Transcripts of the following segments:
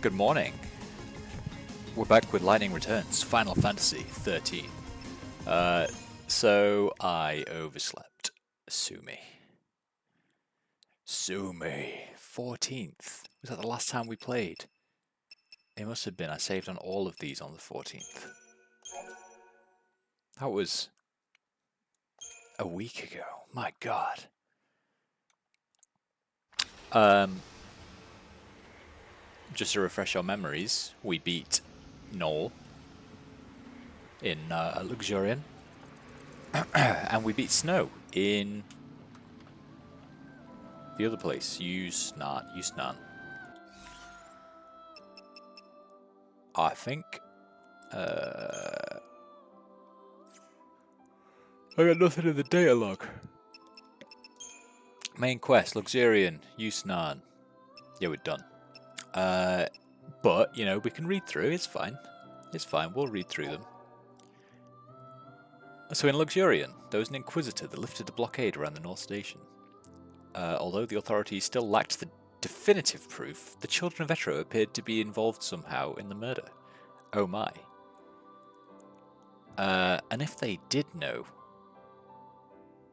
Good morning. We're back with Lightning Returns, Final Fantasy XIII. So I overslept. Sue me. Sue me. 14th. Was that the last time we played? It must have been. I saved on all of these on the 14th. That was a week ago. My God. Just to refresh our memories, we beat Noel in Luxurian, and we beat Snow in the other place, Yusnan. I think. I got nothing in the data log. Main quest, Luxurian, Yusnan. Yeah, we're done. But, you know, we can read through, it's fine. It's fine, we'll read through them. So in Luxurian, there was an Inquisitor that lifted a blockade around the North Station. Although the authorities still lacked the definitive proof, the children of Etro appeared to be involved somehow in the murder. Oh my. And if they did know,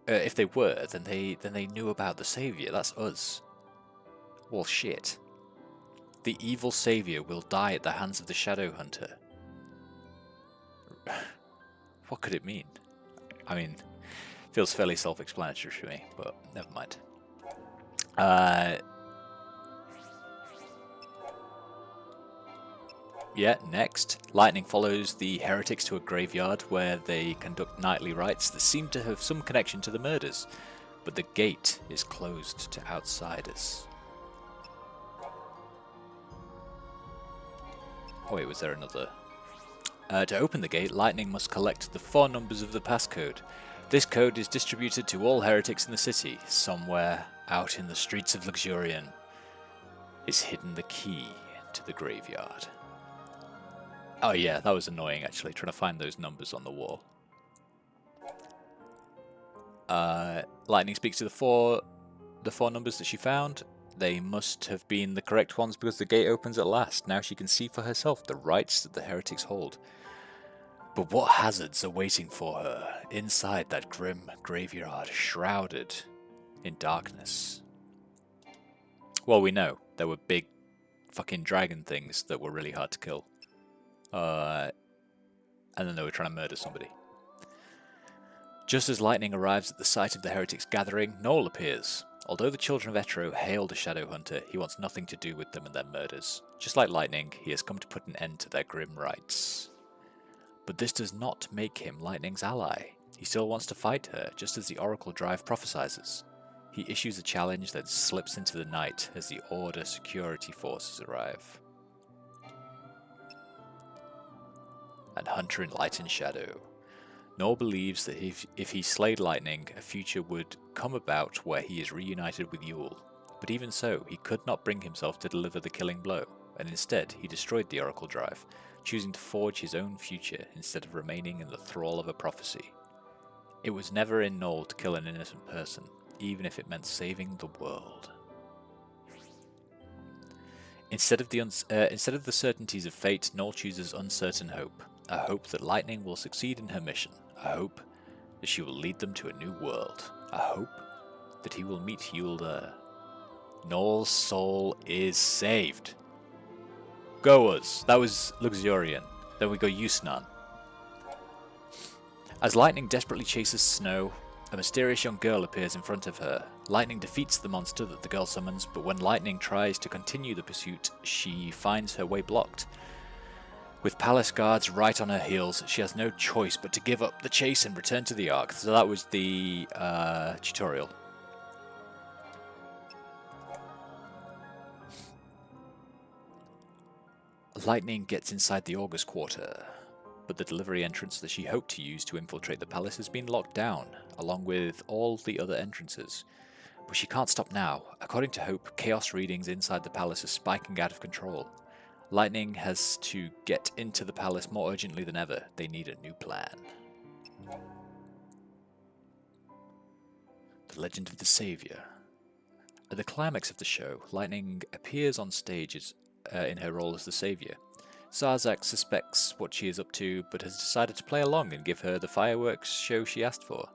if they were, then they knew about the Savior, that's us. Well, shit. The evil Savior will die at the hands of the Shadow Hunter. What could it mean? I mean, feels fairly self-explanatory to me, but never mind. Yeah, next. Lightning follows the heretics to a graveyard where they conduct nightly rites that seem to have some connection to the murders, but the gate is closed to outsiders. Oh wait, was there another? To open the gate, Lightning must collect the 4 numbers of the passcode. This code is distributed to all heretics in the city. Somewhere out in the streets of Luxurian is hidden the key to the graveyard. Oh yeah, that was annoying actually, trying to find those numbers on the wall. Lightning speaks to the four numbers that she found. They must have been the correct ones because the gate opens at last. Now she can see for herself the rights that the heretics hold. But what hazards are waiting for her inside that grim graveyard, shrouded in darkness? Well, we know there were big fucking dragon things that were really hard to kill. And then they were trying to murder somebody. Just as Lightning arrives at the site of the heretics' gathering, Noel appears. Although the children of Etro hail the Shadow Hunter, he wants nothing to do with them and their murders. Just like Lightning, he has come to put an end to their grim rites. But this does not make him Lightning's ally. He still wants to fight her, just as the Oracle Drive prophesizes. He issues a challenge that slips into the night as the Order security forces arrive. And Hunter in Light and Shadow. Noel believes that if he slayed Lightning, a future would come about where he is reunited with Yule. But even so, he could not bring himself to deliver the killing blow, and instead he destroyed the Oracle Drive, choosing to forge his own future instead of remaining in the thrall of a prophecy. It was never in Noel to kill an innocent person, even if it meant saving the world. Instead of the certainties of fate, Noel chooses uncertain hope. A hope that Lightning will succeed in her mission. A hope that she will lead them to a new world. A hope that he will meet Yule there. Noel's soul is saved. Go us. That was Luxurian. Then we go Yusnan. As Lightning desperately chases Snow, a mysterious young girl appears in front of her. Lightning defeats the monster that the girl summons, but when Lightning tries to continue the pursuit, she finds her way blocked. With palace guards right on her heels, she has no choice but to give up the chase and return to the Ark. So that was the tutorial. Lightning gets inside the Augur's quarter, but the delivery entrance that she hoped to use to infiltrate the palace has been locked down, along with all the other entrances. But she can't stop now. According to Hope, chaos readings inside the palace are spiking out of control. Lightning has to get into the palace more urgently than ever. They need a new plan. The Legend of the Savior. At the climax of the show, Lightning appears on stage in her role as the savior. Zarzak suspects what she is up to, but has decided to play along and give her the fireworks show she asked for.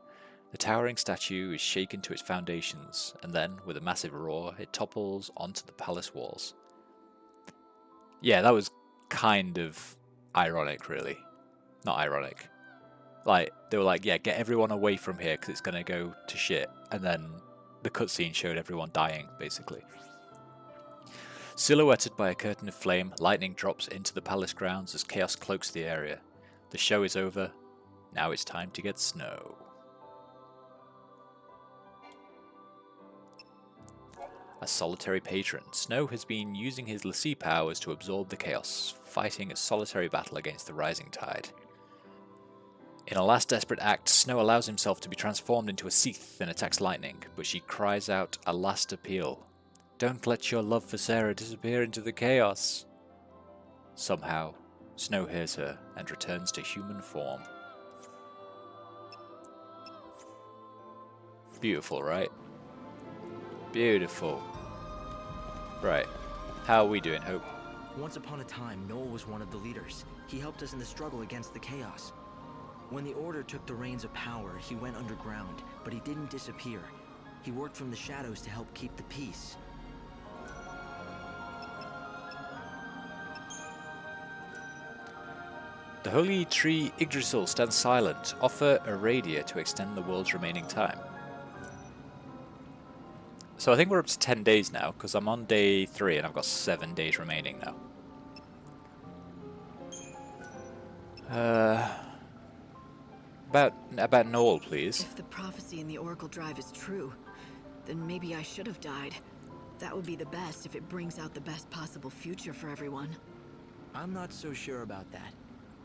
The towering statue is shaken to its foundations, and then, with a massive roar, it topples onto the palace walls. Yeah, that was kind of ironic, really. Not ironic. Like, they were like, yeah, get everyone away from here because it's going to go to shit. And then the cutscene showed everyone dying, basically. Silhouetted by a curtain of flame, lightning drops into the palace grounds as chaos cloaks the area. The show is over. Now it's time to get snow. A solitary patron, Snow has been using his Lassie powers to absorb the chaos, fighting a solitary battle against the rising tide. In a last desperate act, Snow allows himself to be transformed into a Seath and attacks Lightning, but she cries out a last appeal. Don't let your love for Sarah disappear into the chaos. Somehow, Snow hears her and returns to human form. Beautiful, right? Beautiful. Right. How are we doing, Hope? Once upon a time, Noel was one of the leaders. He helped us in the struggle against the chaos. When the Order took the reins of power, he went underground, but he didn't disappear. He worked from the shadows to help keep the peace. The holy tree Yggdrasil stands silent. Offer a radia to extend the world's remaining time. So I think we're up to 10 days now, because I'm on day 3 and I've got 7 days remaining now. About Noel, please. If the prophecy in the Oracle Drive is true, then maybe I should have died. That would be the best if it brings out the best possible future for everyone. I'm not so sure about that.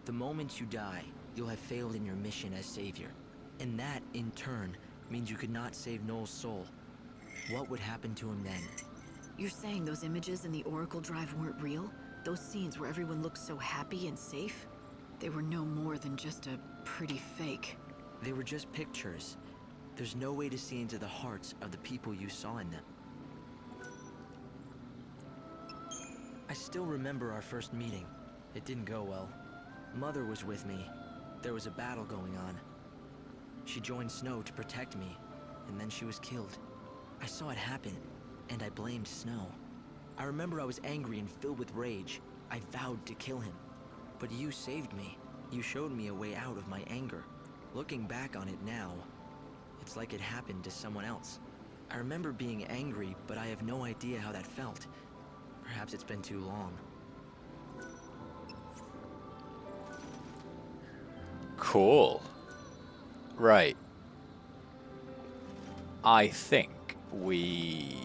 The moment you die, you'll have failed in your mission as savior. And that, in turn, means you could not save Noel's soul. What would happen to him then? You're saying those images in the Oracle Drive weren't real? Those scenes where everyone looked so happy and safe? They were no more than just a pretty fake. They were just pictures. There's no way to see into the hearts of the people you saw in them. I still remember our first meeting. It didn't go well. Mother was with me. There was a battle going on. She joined Snow to protect me, and then she was killed. I saw it happen, and I blamed Snow. I remember I was angry and filled with rage. I vowed to kill him. But you saved me. You showed me a way out of my anger. Looking back on it now, it's like it happened to someone else. I remember being angry, but I have no idea how that felt. Perhaps it's been too long. Cool. Right. I think we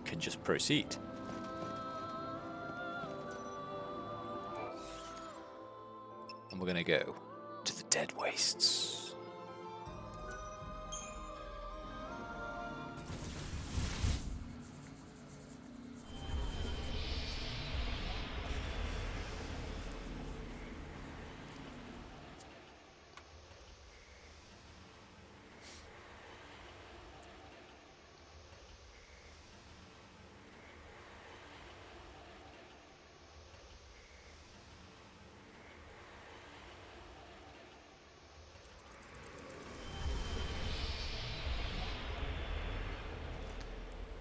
can just proceed. And we're going to go to the Dead Wastes.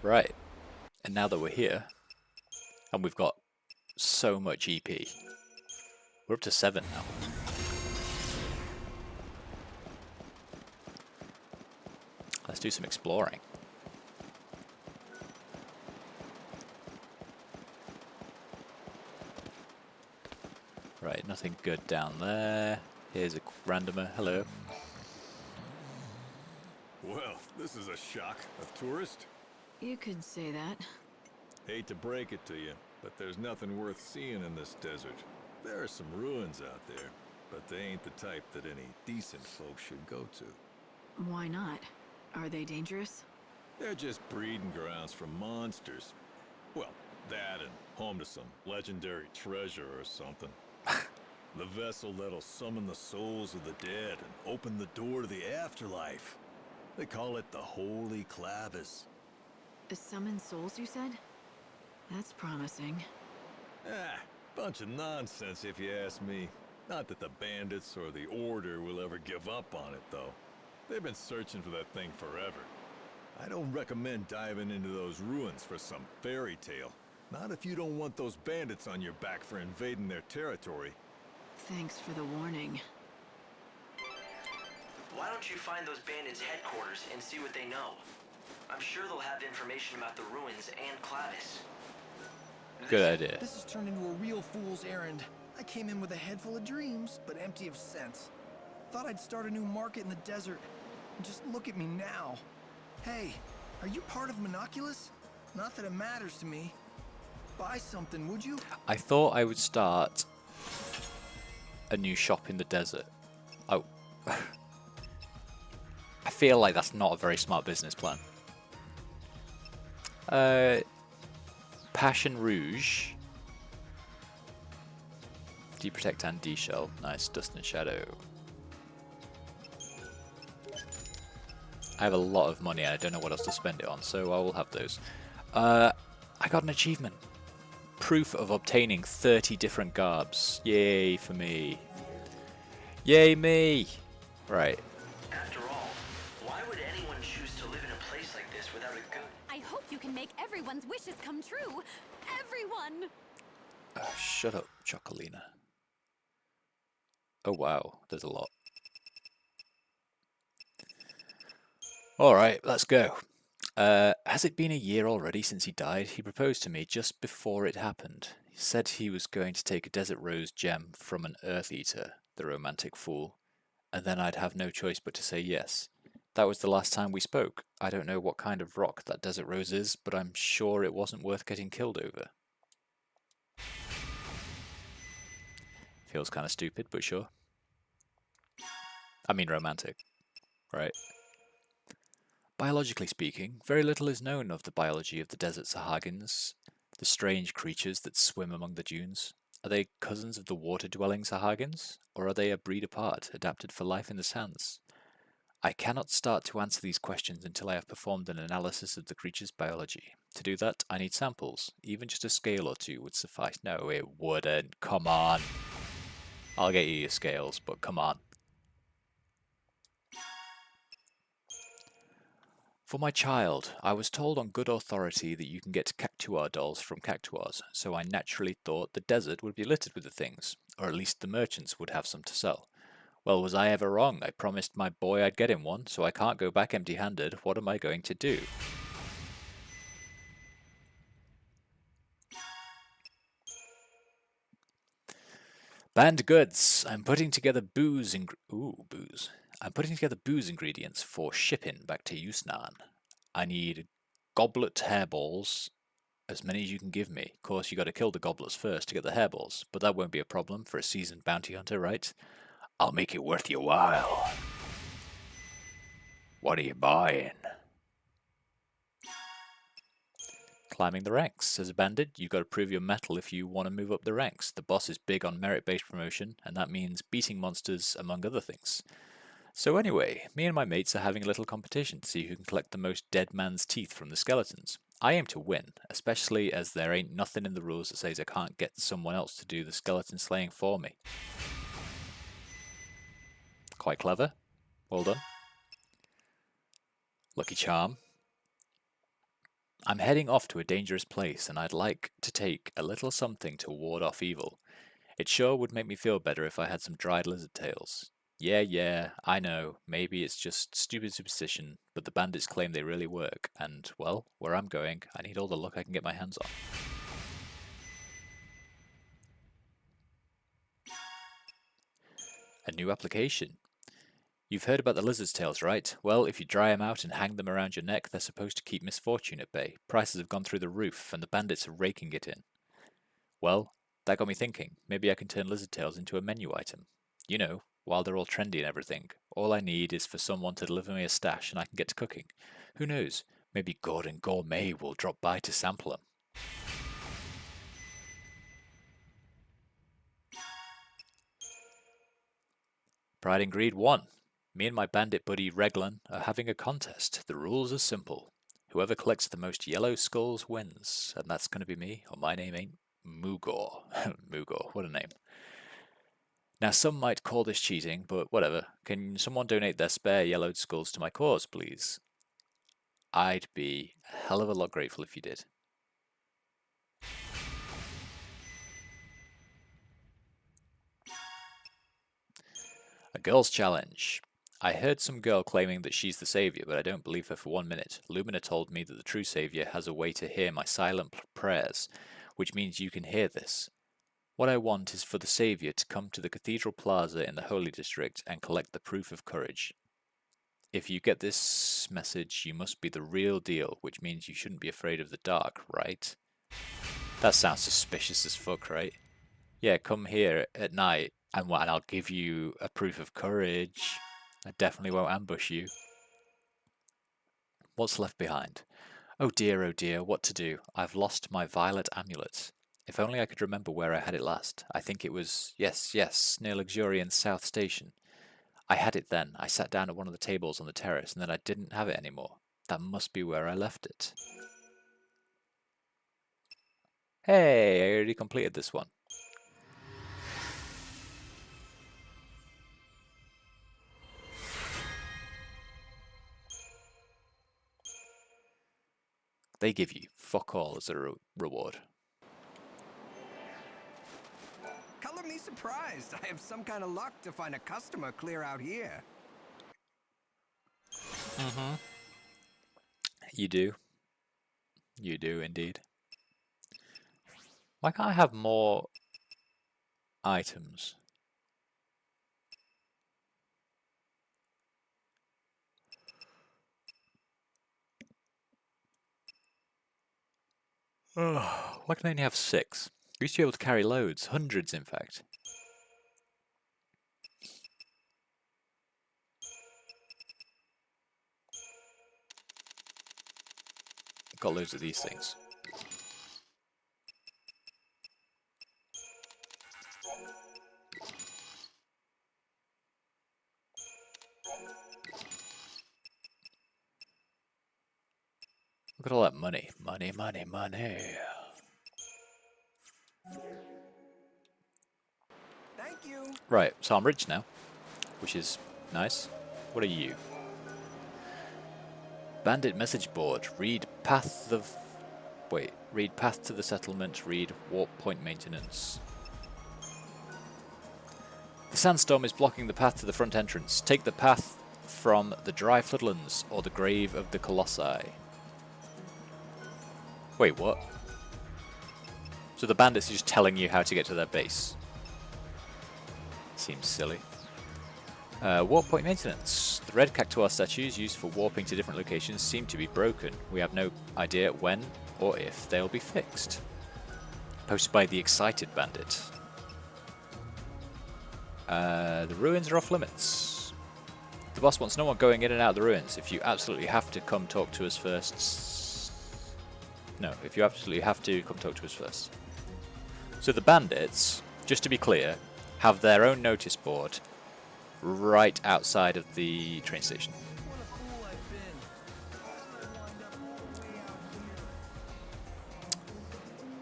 Right, and now that we're here, and we've got so much EP, we're up to 7 now. Let's do some exploring. Right, nothing good down there. Here's a randomer. Hello. Well, this is a shock. A tourist? You could say that. Hate to break it to you, but there's nothing worth seeing in this desert. There are some ruins out there, but they ain't the type that any decent folks should go to. Why not? Are they dangerous? They're just breeding grounds for monsters. Well, that and home to some legendary treasure or something. The vessel that'll summon the souls of the dead and open the door to the afterlife. They call it the Holy Clavis. Summon souls, you said? That's promising. Ah, bunch of nonsense if you ask me. Not that the bandits or the Order will ever give up on it, though. They've been searching for that thing forever. I don't recommend diving into those ruins for some fairy tale. Not if you don't want those bandits on your back for invading their territory. Thanks for the warning. Why don't you find those bandits' headquarters and see what they know? I'm sure they'll have information about the ruins and Clavis. Good idea. This has turned into a real fool's errand. I came in with a head full of dreams, but empty of sense. Thought I'd start a new market in the desert. And just look at me now. Hey, are you part of Monoculus? Not that it matters to me. Buy something, would you? I thought I would start a new shop in the desert. Oh. I feel like that's not a very smart business plan. Passion Rouge. Deprotect and deshell. Nice. Dust and Shadow. I have a lot of money and I don't know what else to spend it on, so I will have those. I got an achievement. Proof of obtaining 30 different garbs. Yay for me. Yay me! Right. After all, why would anyone choose to live in a place like this without a gun? I hope you can make everyone's wishes come true. Everyone! Shut up, Chocolina. Oh wow, there's a lot. Alright, let's go. Has it been a year already since he died? He proposed to me just before it happened. He said he was going to take a Desert Rose gem from an Earth Eater, the romantic fool, and then I'd have no choice but to say yes. That was the last time we spoke. I don't know what kind of rock that Desert Rose is, but I'm sure it wasn't worth getting killed over. Feels kind of stupid, but sure. I mean romantic, right? Biologically speaking, very little is known of the biology of the desert Sahagins, the strange creatures that swim among the dunes. Are they cousins of the water-dwelling Sahagins, or are they a breed apart, adapted for life in the sands? I cannot start to answer these questions until I have performed an analysis of the creature's biology. To do that, I need samples. Even just a scale or two would suffice. No, it wouldn't. Come on. I'll get you your scales, but come on. For my child, I was told on good authority that you can get cactuar dolls from cactuars, so I naturally thought the desert would be littered with the things, or at least the merchants would have some to sell. Well, was I ever wrong? I promised my boy I'd get him one, so I can't go back empty-handed. What am I going to do? Banned goods. I'm putting together booze ingredients for shipping back to Yusnan. I need goblet hairballs, as many as you can give me. Of course, you got to kill the goblets first to get the hairballs, but that won't be a problem for a seasoned bounty hunter, right? I'll make it worth your while. What are you buying? Climbing the ranks. As a bandit, you've got to prove your mettle if you want to move up the ranks. The boss is big on merit-based promotion, and that means beating monsters, among other things. So anyway, me and my mates are having a little competition to see who can collect the most dead man's teeth from the skeletons. I aim to win, especially as there ain't nothing in the rules that says I can't get someone else to do the skeleton slaying for me. Quite clever. Well done. Lucky charm. I'm heading off to a dangerous place, and I'd like to take a little something to ward off evil. It sure would make me feel better if I had some dried lizard tails. Yeah, I know, maybe it's just stupid superstition, but the bandits claim they really work, and, well, where I'm going, I need all the luck I can get my hands on. A new application. You've heard about the lizard's tails, right? Well, if you dry them out and hang them around your neck, they're supposed to keep misfortune at bay. Prices have gone through the roof, and the bandits are raking it in. Well, that got me thinking. Maybe I can turn lizard tails into a menu item. You know, while they're all trendy and everything. All I need is for someone to deliver me a stash and I can get to cooking. Who knows? Maybe Gordon Gourmet will drop by to sample them. Pride and Greed 1. Me and my bandit buddy Reglan are having a contest. The rules are simple. Whoever collects the most yellow skulls wins, and that's going to be me, or my name ain't Mugor. Mugor, what a name. Now, some might call this cheating, but whatever. Can someone donate their spare yellowed skulls to my cause, please? I'd be a hell of a lot grateful if you did. A girl's challenge. I heard some girl claiming that she's the savior, but I don't believe her for 1 minute. Lumina told me that the true savior has a way to hear my silent prayers, which means you can hear this. What I want is for the savior to come to the Cathedral Plaza in the Holy District and collect the proof of courage. If you get this message, you must be the real deal, which means you shouldn't be afraid of the dark, right? That sounds suspicious as fuck, right? Yeah, come here at night and I'll give you a proof of courage. I definitely won't ambush you. What's left behind? Oh dear, what to do? I've lost my violet amulet. If only I could remember where I had it last. I think it was, yes, near Luxurian's South Station. I had it then. I sat down at one of the tables on the terrace, and then I didn't have it anymore. That must be where I left it. Hey, I already completed this one. They give you fuck all as a reward. Color me surprised. I have some kind of luck to find a customer clear out here. Mm-hmm. You do. You do indeed. Why can't I have more items? Why can I only have 6? I used to be able to carry loads, hundreds in fact. Got loads of these things. Look at all that money. Money. Thank you. Right, so I'm rich now, which is nice. What are you? Bandit message board. Read path of... Wait. Read path to the settlement. Read warp point maintenance. The sandstorm is blocking the path to the front entrance. Take the path from the dry floodlands or the grave of the colossi. Wait, what? So the bandits are just telling you how to get to their base. Seems silly. Warp point maintenance. The red cactuar statues used for warping to different locations seem to be broken. We have no idea when or if they'll be fixed. Posted by the excited bandit. The ruins are off limits. The boss wants no one going in and out of the ruins. If you absolutely have to come talk to us first. No, if you absolutely have to, come talk to us first. So the bandits, just to be clear, have their own notice board right outside of the train station. What a fool I've been. Why did I wind up way out here?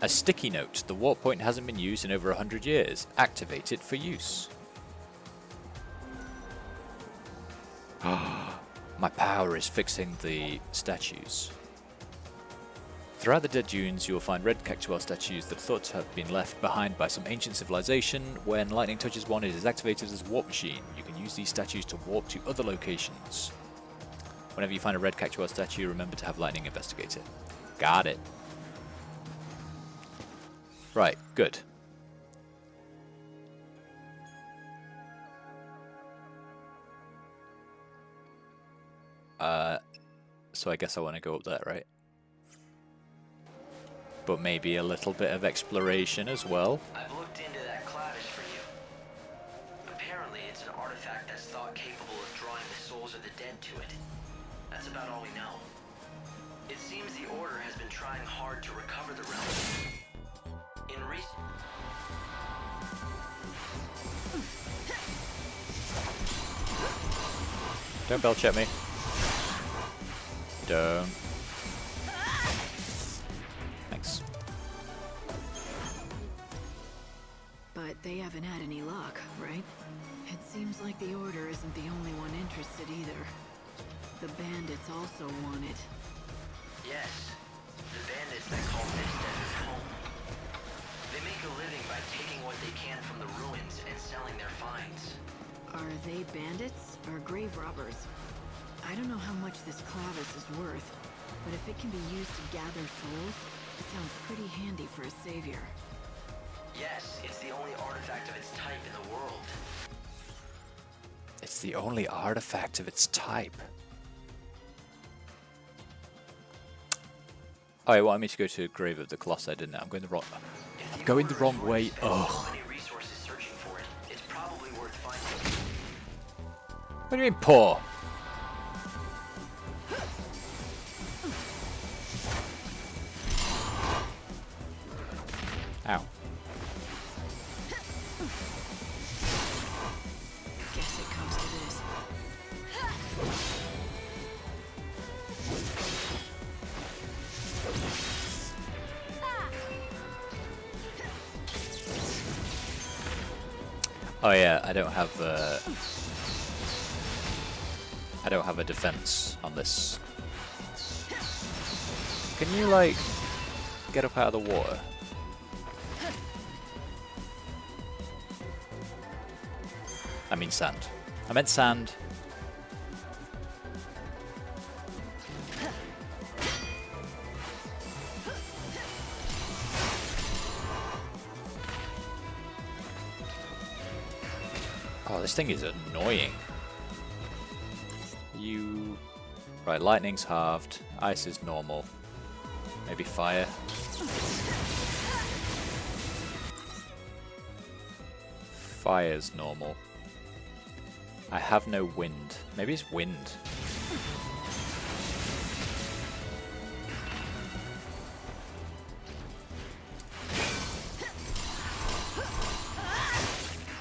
A sticky note. The warp point hasn't been used in over 100 years. Activate it for use. My power is fixing the statues. Throughout the Dead Dunes, you will find red cactuar statues that are thought to have been left behind by some ancient civilization. When lightning touches one, it is activated as a warp machine. You can use these statues to warp to other locations. Whenever you find a red cactuar statue, remember to have lightning investigate it. Got it. Right, good. So I guess I want to go up there, right? But maybe a little bit of exploration as well. I've looked into that clavish for you. Apparently, it's an artifact that's thought capable of drawing the souls of the dead to it. That's about all we know. It seems the Order has been trying hard to recover the relic. In recent... Don't belch at me. Don't. they haven't had any luck, right? It seems like the Order isn't the only one interested either. The bandits also want it. Yes, the bandits that call this desert home. They make a living by taking what they can from the ruins and selling their finds. Are they bandits or grave robbers? I don't know how much this clavis is worth, but if it can be used to gather souls, it sounds pretty handy for a savior. Yes, it's the only artifact of its type in the world. It's the only artifact of its type. Oh, it wanted me to go to Grave of the Colossi, didn't it? I'm going the wrong way. Ugh. What do you mean, poor? Ow. Guess it comes to this. Oh yeah, I don't have a defense on this. Can you like get up out of the water? I mean sand. I meant sand. Oh, this thing is annoying. Right, lightning's halved, ice is normal. Maybe fire. Fire's normal. I have no wind. Maybe it's wind.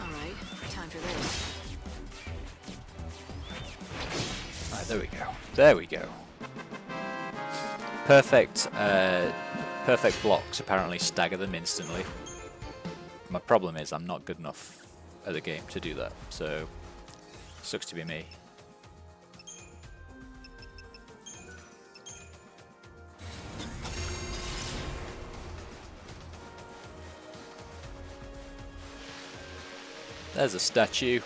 Alright, time for this. Right, there we go. There we go. Perfect, perfect blocks apparently stagger them instantly. My problem is I'm not good enough at the game to do that, so sucks to be me. There's a statue.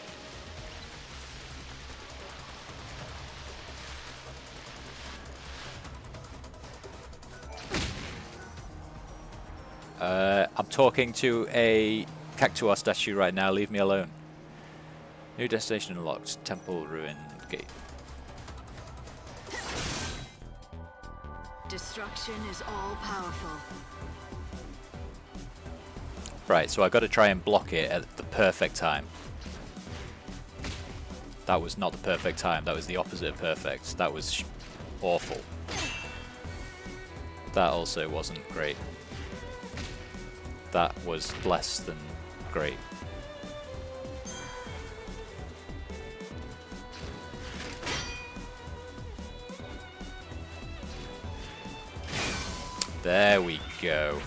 I'm talking to a cactuar statue right now, leave me alone. New destination unlocked, temple ruin gate. Destruction is all powerful. Right, so I got to try and block it at the perfect time. That was not the perfect time, that was the opposite of perfect. That was awful. That also wasn't great. That was less than great. There we go.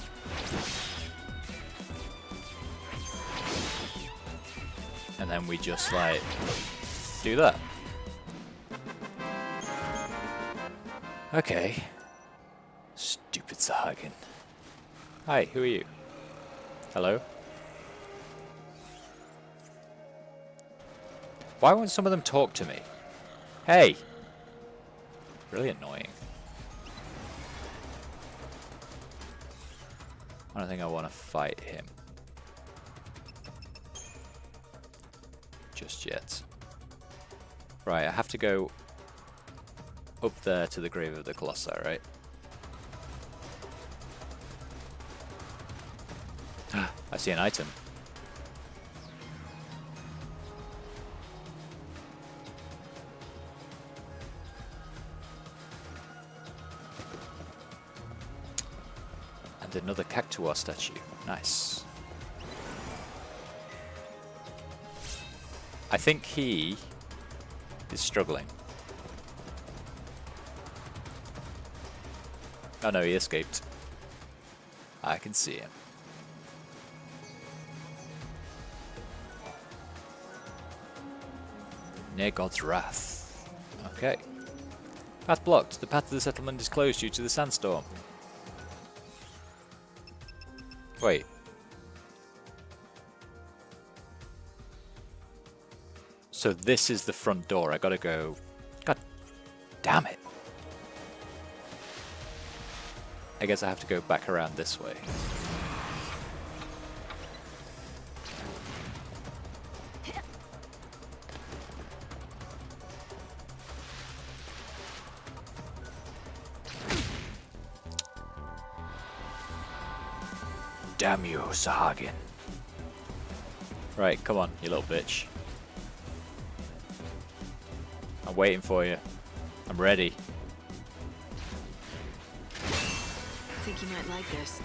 And then we just like do that. Okay. Stupid Sahagin. Hi, who are you? Hello? Why won't some of them talk to me? Hey! Really annoying. I don't think I want to fight him. Just yet. Right, I have to go up there to the Grave of the Colossi, right? I see an item. And another cactuar statue. Nice. I think he is struggling. Oh no, he escaped. I can see him. Near God's wrath. Okay. Path blocked. The path to the settlement is closed due to the sandstorm. Wait. So this is the front door. I gotta go... God damn it. I guess I have to go back around this way. Damn you, Sahagin. Right, come on, you little bitch. I'm waiting for you. I'm ready. I think you might like this.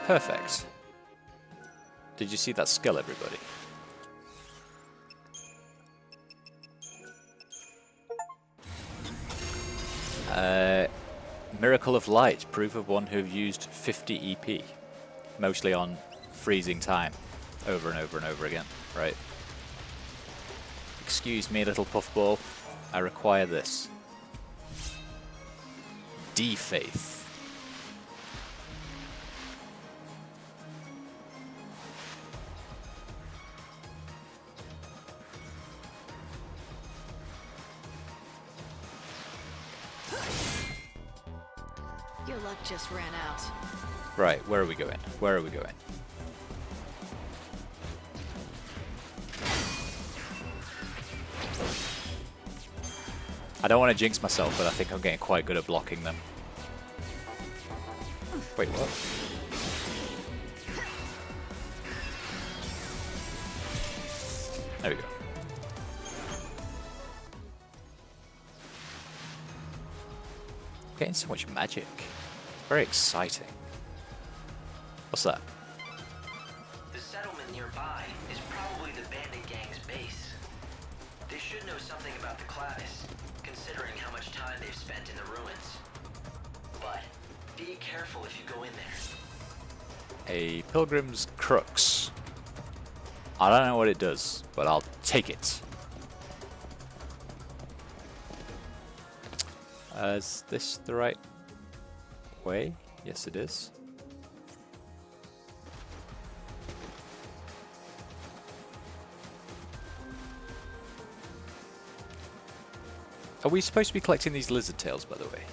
Perfect. Did you see that skull, everybody? Miracle of Light, proof of one who used 50 EP. Mostly on freezing time. Over and over and over again, right? Excuse me, little puffball. I require this. D-Faith. Your luck just ran out. Right, where are we going? Where are we going? I don't want to jinx myself, but I think I'm getting quite good at blocking them. Wait, what? There we go. Getting so much magic. Very exciting. What's that? The settlement nearby is probably the bandit gang's base. They should know something about the Clavis, considering how much time they've spent in the ruins. But be careful if you go in there. A Pilgrim's Crux. I don't know what it does, but I'll take it. Is this the right way? Yes, it is. Are we supposed to be collecting these lizard tails, by the way?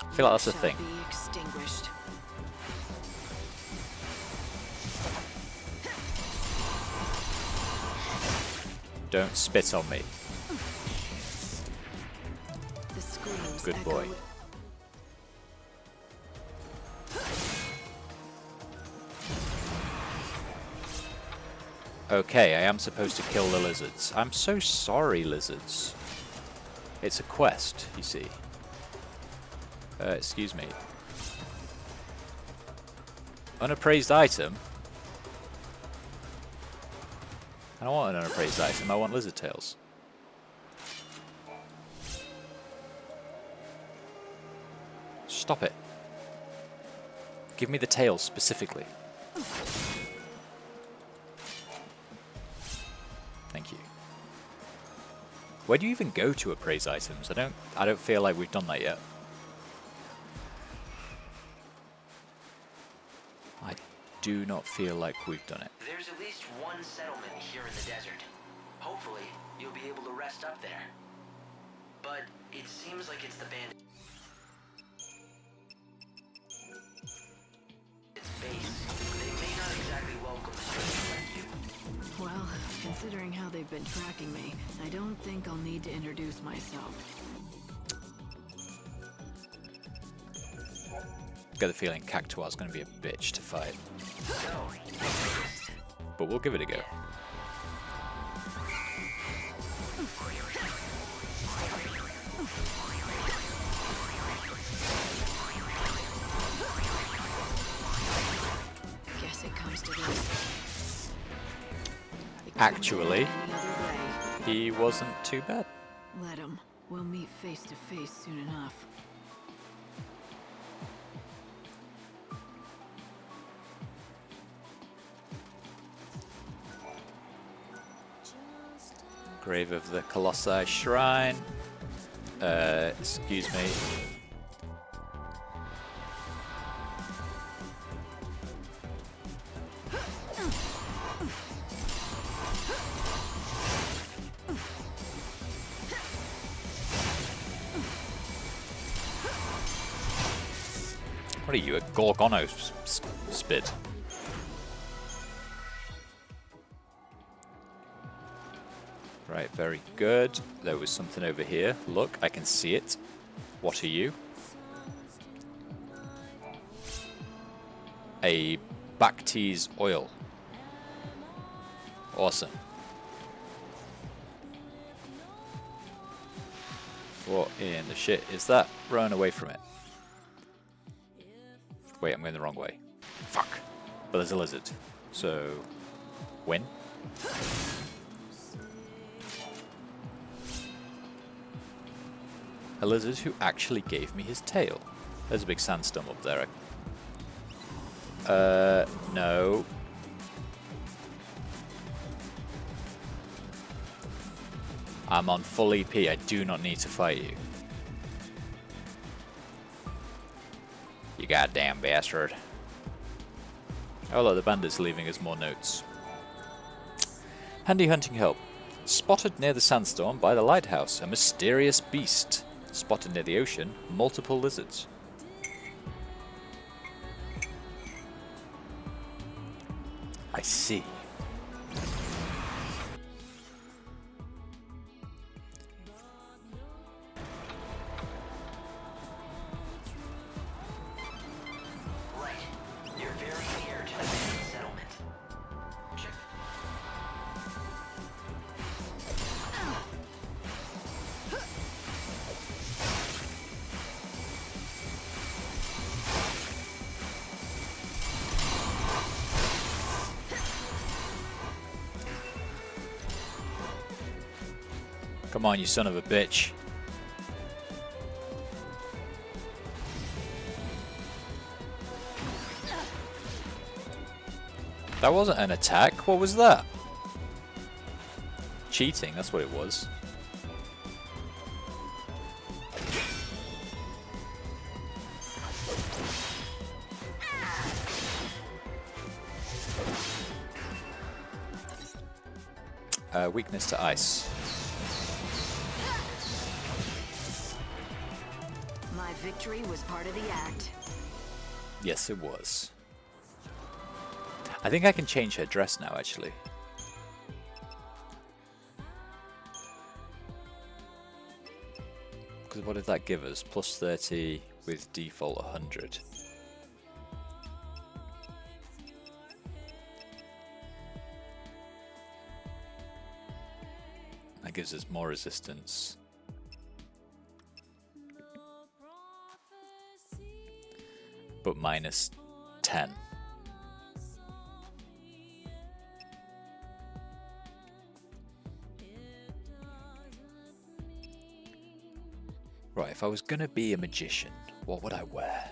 I feel like that's a thing. Shall be extinguished. Don't spit on me. The screams Good boy. echoed. Okay, I am supposed to kill the lizards. I'm so sorry, lizards. It's a quest, you see. Excuse me. Unappraised item? I don't want an unappraised item, I want lizard tails. Stop it. Give me the tails specifically. Thank you. Where do you even go to appraise items? I don't feel like we've done that yet. I do not feel like we've done it. There's at least one settlement here in the desert. Hopefully, you'll be able to rest up there. But it seems like it's the bandit. Its base. They may not exactly welcome strangers like you. Well, considering how they've been tracking me, I don't think I'll need to introduce myself. Got the feeling Cactuar's going to be a bitch to fight. But we'll give it a go. Guess it comes to this. Actually, Any other way. he wasn't too bad. Let him. We'll meet face to face soon enough. Grave of the Colossi Shrine. Excuse me. What are you, a Gorgono spit? Right, very good. There was something over here. Look, I can see it. What are you? A Bactese oil. Awesome. What in the shit is that? Run away from it. Wait, I'm going the wrong way. Fuck. But there's a lizard. So, win. A lizard who actually gave me his tail. There's a big sandstorm up there. No. I'm on full EP. I do not need to fight you. You goddamn bastard. Oh look, the bandit's leaving us more notes. Handy hunting help. Spotted near the sandstorm by the lighthouse, a mysterious beast. Spotted near the ocean, multiple lizards. I see. You're very near to the main settlement. Check. Come on, you son of a bitch. That wasn't an attack. What was that? Cheating, that's what it was. Weakness to ice. My victory was part of the act. Yes, it was. I think I can change her dress now, actually. Because what did that give us? Plus 30 with default 100. That gives us more resistance. But minus 10. Right, if I was gonna be a magician, what would I wear?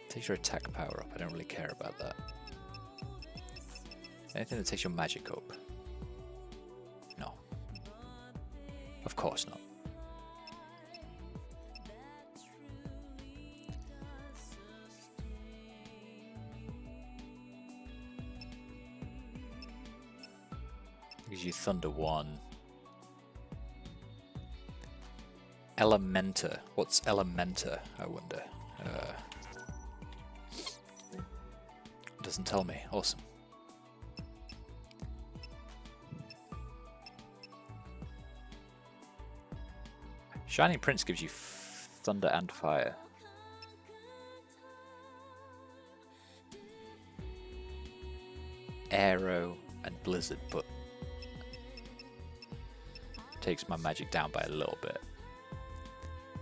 Takes your attack power up, I don't really care about that. Anything that takes your magic up? No. Of course not. Gives you Thunder 1. Elementa. What's Elementa, I wonder? Doesn't tell me. Awesome. Shining Prince gives you thunder and fire. Arrow and blizzard, but takes my magic down by a little bit.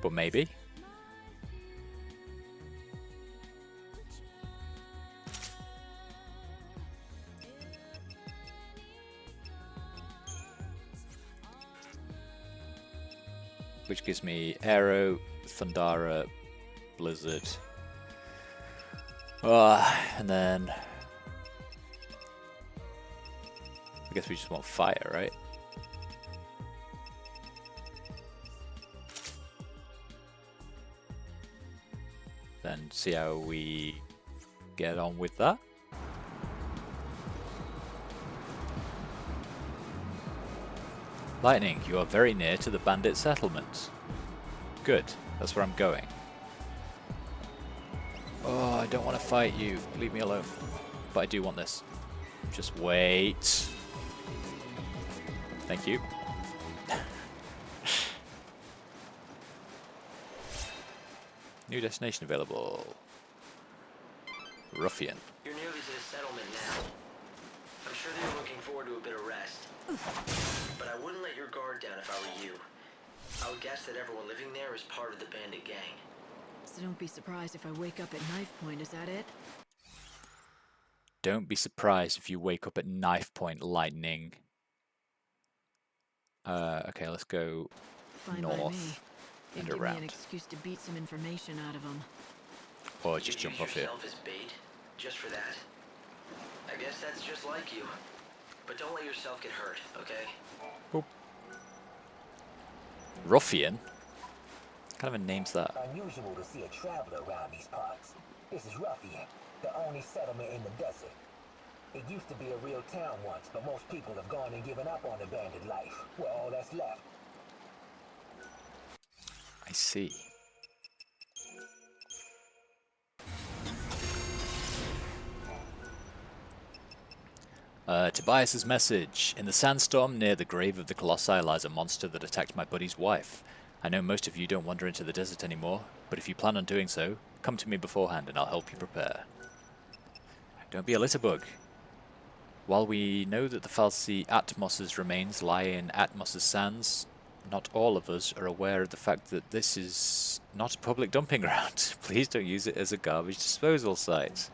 But maybe. which gives me Aero, Thundara, Blizzard. And then I guess we just want fire, right? Then see how we get on with that. Lightning, you are very near to the bandit settlement. Good, that's where I'm going. Oh, I don't want to fight you. Leave me alone. But I do want this. Just wait. Thank you. New destination available. Ruffian. You're nearly to the settlement now. I'm sure that you're looking forward to a bit of rest. But I wouldn't let your guard down if I were you. I would guess that everyone living there is part of the bandit gang. So don't be surprised if I wake up at knife point, is that it? Don't be surprised if you wake up at knife point, Lightning. Okay, let's go Fine by me. north It'd and give me an around. excuse to beat some information out of them. Or You just use jump off here. yourself as bait, just for that. I guess that's just like you. But don't let yourself get hurt, okay? Boop. Ruffian? What kind of a name's that? Unusual to see a traveler around these parts. This is Ruffian, the only settlement in the desert. It used to be a real town once, but most people have gone and given up on the bandit life. We're all that's left. I see. Tobias's message. In the sandstorm near the grave of the Colossi lies a monster that attacked my buddy's wife. I know most of you don't wander into the desert anymore, but if you plan on doing so, come to me beforehand and I'll help you prepare. Don't be a litterbug. While we know that the Falsi Atmos's remains lie in Atmos's sands, not all of us are aware of the fact that this is not a public dumping ground. Please don't use it as a garbage disposal site.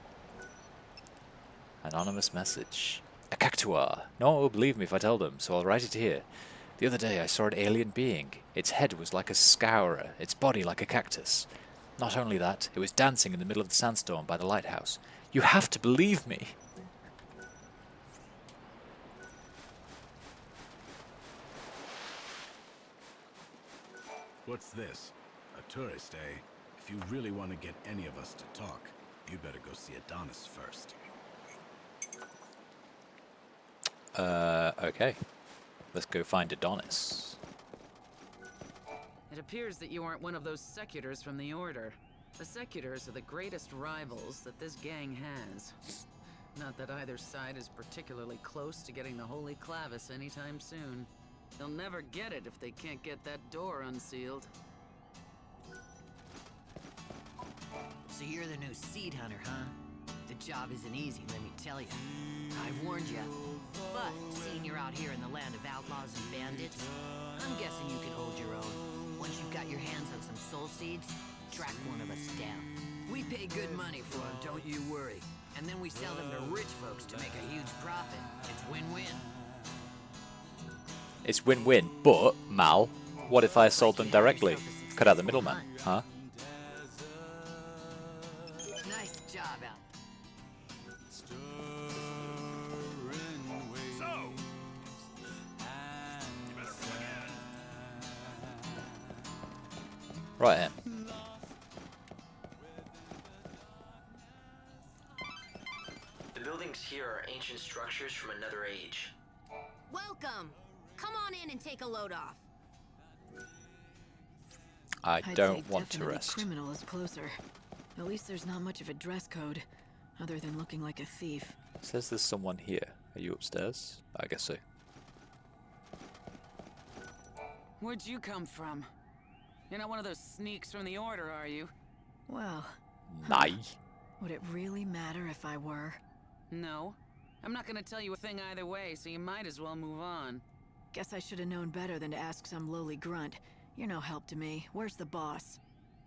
Anonymous message. A cactuar. No one will believe me if I tell them, so I'll write it here. The other day I saw an alien being. Its head was like a scourer, its body like a cactus. Not only that, it was dancing in the middle of the sandstorm by the lighthouse. You have to believe me. What's this? A tourist, eh? If you really want to get any of us to talk, you better go see Adonis first. Okay. Let's go find Adonis. It appears that you aren't one of those secutors from the Order. The secutors are the greatest rivals that this gang has. Not that either side is particularly close to getting the Holy Clavis anytime soon. They'll never get it if they can't get that door unsealed. So you're the new seed hunter, huh? The job isn't easy, let me tell you. I've warned you. But seeing you're out here in the land of outlaws and bandits, I'm guessing you can hold your own. Once you've got your hands on some soul seeds, track one of us down. We pay good money for them, don't you worry. And then we sell them to rich folks to make a huge profit. It's win-win. It's win-win, but, Mal, what if I sold them directly? Cut out the middleman, huh? Nice job out. Right then. The buildings here are ancient structures from another age. Welcome. Come on in and take a load off. I I'd don't say want to definitely rest. Criminal is closer. At least there's not much of a dress code, other than looking like a thief. Says there's someone here. Are you upstairs? I guess so. Where'd you come from? You're not one of those sneaks from the Order, are you? Well, Nah. would it really matter if I were? No. I'm not gonna tell you a thing either way, so you might as well move on. Guess I should have known better than to ask some lowly grunt. You're no help to me. Where's the boss?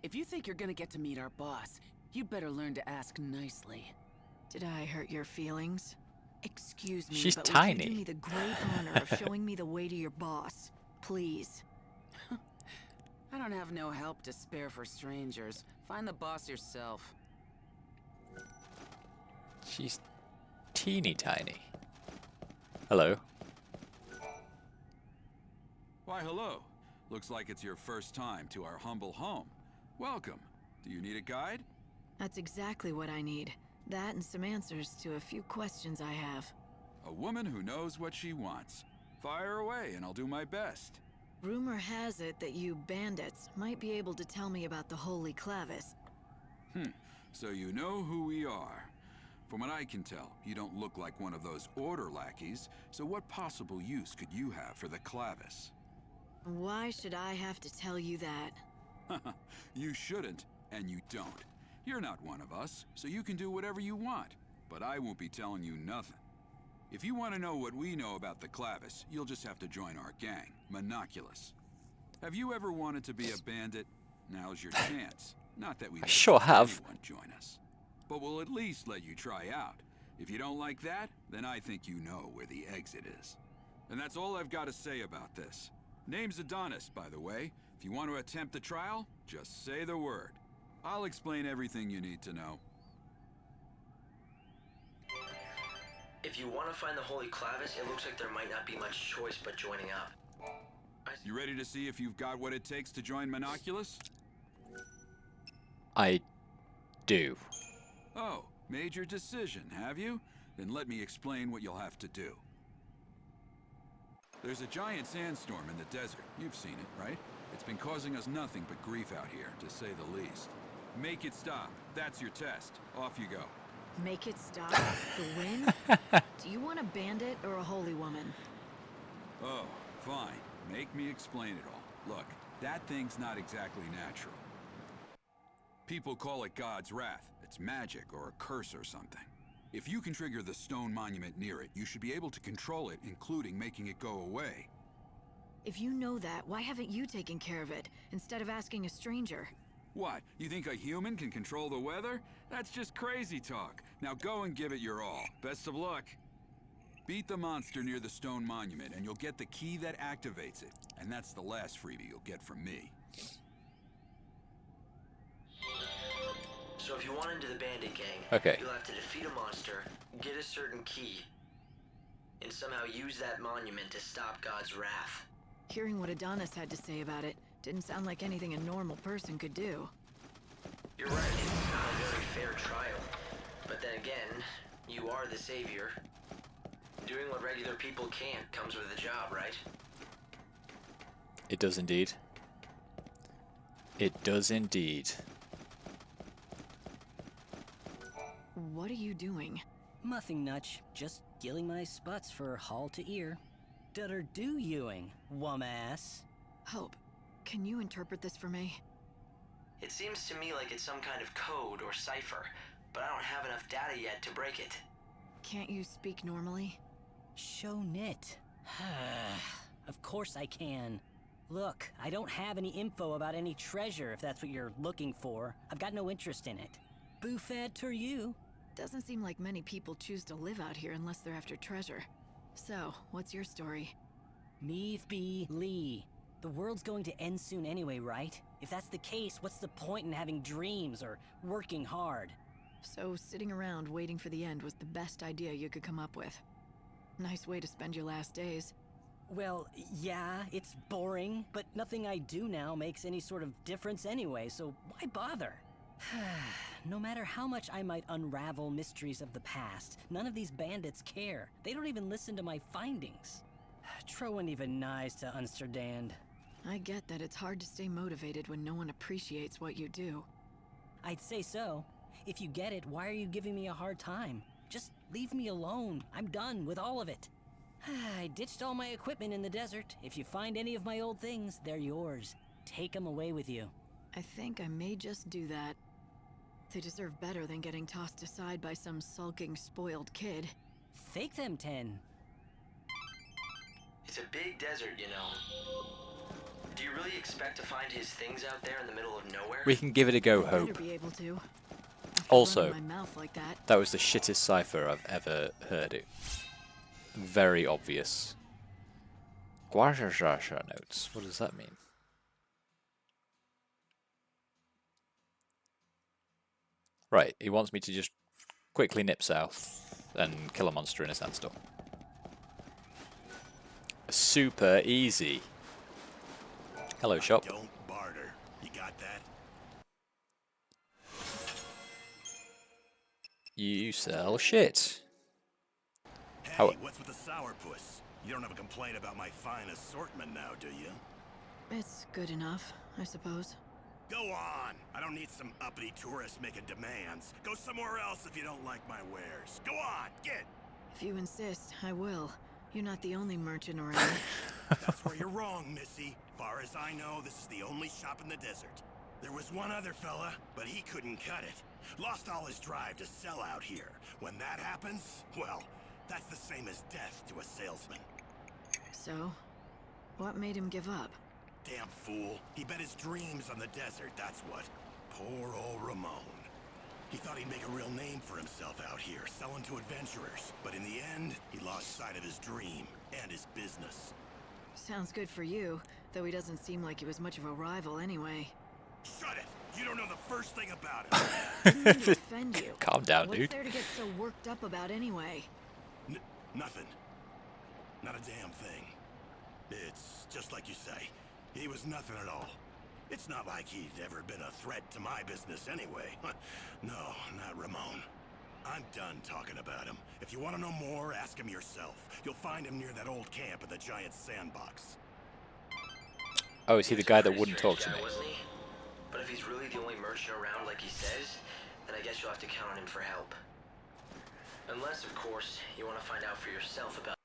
If you think you're gonna get to meet our boss, you better learn to ask nicely. Did I hurt your feelings? Excuse me, She's but tiny. would you do me the great honor of showing me the way to your boss? Please. I don't have no help to spare for strangers. Find the boss yourself. She's teeny tiny. Hello. Why, hello. Looks like it's your first time to our humble home. Welcome. Do you need a guide? That's exactly what I need. That and some answers to a few questions I have. A woman who knows what she wants. Fire away and I'll do my best. Rumor has it that you bandits might be able to tell me about the Holy Clavis. So you know who we are. From what I can tell, you don't look like one of those order lackeys, so what possible use could you have for the Clavis? Why should I have to tell you that? You shouldn't, and you don't. You're not one of us, so you can do whatever you want, but I won't be telling you nothing. If you want to know what we know about the Clavis, you'll just have to join our gang, Monoculus. Have you ever wanted to be a bandit? Now's your chance. Not that we sure have. Anyone join us, but we'll at least let you try out. If you don't like that, then I think you know where the exit is. And that's all I've got to say about this. Name's Adonis, by the way. If you want to attempt the trial, just say the word. I'll explain everything you need to know. If you want to find the Holy Clavis, it looks like there might not be much choice but joining up. You ready to see if you've got what it takes to join Monoculus? I do. Oh, made your decision, have you? Then let me explain what you'll have to do. There's a giant sandstorm in the desert. You've seen it, right? It's been causing us nothing but grief out here, to say the least. Make it stop. That's your test. Off you go. Make it stop? The wind? Do you want a bandit or a holy woman? Oh, fine. Make me explain it all. Look, that thing's not exactly natural. People call it God's wrath. It's magic or a curse or something. If you can trigger the stone monument near it, you should be able to control it, including making it go away. If you know that, why haven't you taken care of it, instead of asking a stranger? What, you think a human can control the weather? That's just crazy talk. Now go and give it your all. Best of luck. Beat the monster near the stone monument, and you'll get the key that activates it. And that's the last freebie you'll get from me. So if you want into the bandit gang, Okay. you'll have to defeat a monster, get a certain key, and somehow use that monument to stop God's wrath. Hearing what Adonis had to say about it didn't sound like anything a normal person could do. You're right, it's not a very fair trial. But then again, you are the savior. Doing what regular people can't comes with a job, right? It does indeed. It does indeed. What are you doing? Nothing much. Just gilling my spots for hall to ear. Dutter do youing, wum-ass. Hope, can you interpret this for me? It seems to me like it's some kind of code or cipher, but I don't have enough data yet to break it. Can't you speak normally? Show nit. Of course I can. Look, I don't have any info about any treasure, if that's what you're looking for. I've got no interest in it. Buffad to you. Doesn't seem like many people choose to live out here unless they're after treasure. So, what's your story? Meave be Lee. The world's going to end soon anyway, right? If that's the case, what's the point in having dreams or working hard? So, sitting around waiting for the end was the best idea you could come up with. Nice way to spend your last days. Well, yeah, it's boring, but nothing I do now makes any sort of difference anyway, so why bother? No matter how much I might unravel mysteries of the past, none of these bandits care. They don't even listen to my findings. Trowan even nice to understand. I get that it's hard to stay motivated when no one appreciates what you do. I'd say so. If you get it, why are you giving me a hard time? Just leave me alone. I'm done with all of it. I ditched all my equipment in the desert. If you find any of my old things, they're yours. Take them away with you. I think I may just do that. They deserve better than getting tossed aside by some sulking, spoiled kid. Fake them 10. It's a big desert, you know. Do you really expect to find his things out there in the middle of nowhere? We can give it a go, Better Hope. be able to. Also, My mouth like that. that was the shittest cipher I've ever heard it. Very obvious. Guajajasha notes. What does that mean? Right, he wants me to just quickly nip south and kill a monster in a sandstorm. Super easy. Hello, shop. Don't barter. You got that? You sell shit. Hey, what's with the sourpuss? You don't have a complaint about my fine assortment now, do you? It's good enough, I suppose. Go on! I don't need some uppity tourists making demands. Go somewhere else if you don't like my wares. Go on, get! If you insist, I will. You're not the only merchant around. That's where you're wrong, Missy. Far as I know, this is the only shop in the desert. There was one other fella, but he couldn't cut it. Lost all his drive to sell out here. When that happens, well, that's the same as death to a salesman. So, what made him give up? Damn fool. He bet his dreams on the desert, that's what. Poor old Ramon. He thought he'd make a real name for himself out here, selling to adventurers. But in the end, he lost sight of his dream and his business. Sounds good for you, though he doesn't seem like he was much of a rival anyway. Shut it! You don't know the first thing about I didn't mean to offend you. Calm down, What's dude. there to get so worked up about anyway? Nothing. Not a damn thing. It's just like you say. He was nothing at all. It's not like he'd ever been a threat to my business anyway. No, not Ramon. I'm done talking about him. If you want to know more, ask him yourself. You'll find him near that old camp at the giant sandbox. Oh, is he the guy that wouldn't talk to me? Wasn't he? But if he's really the only merchant around like he says, then I guess you'll have to count on him for help. Unless, of course, you want to find out for yourself about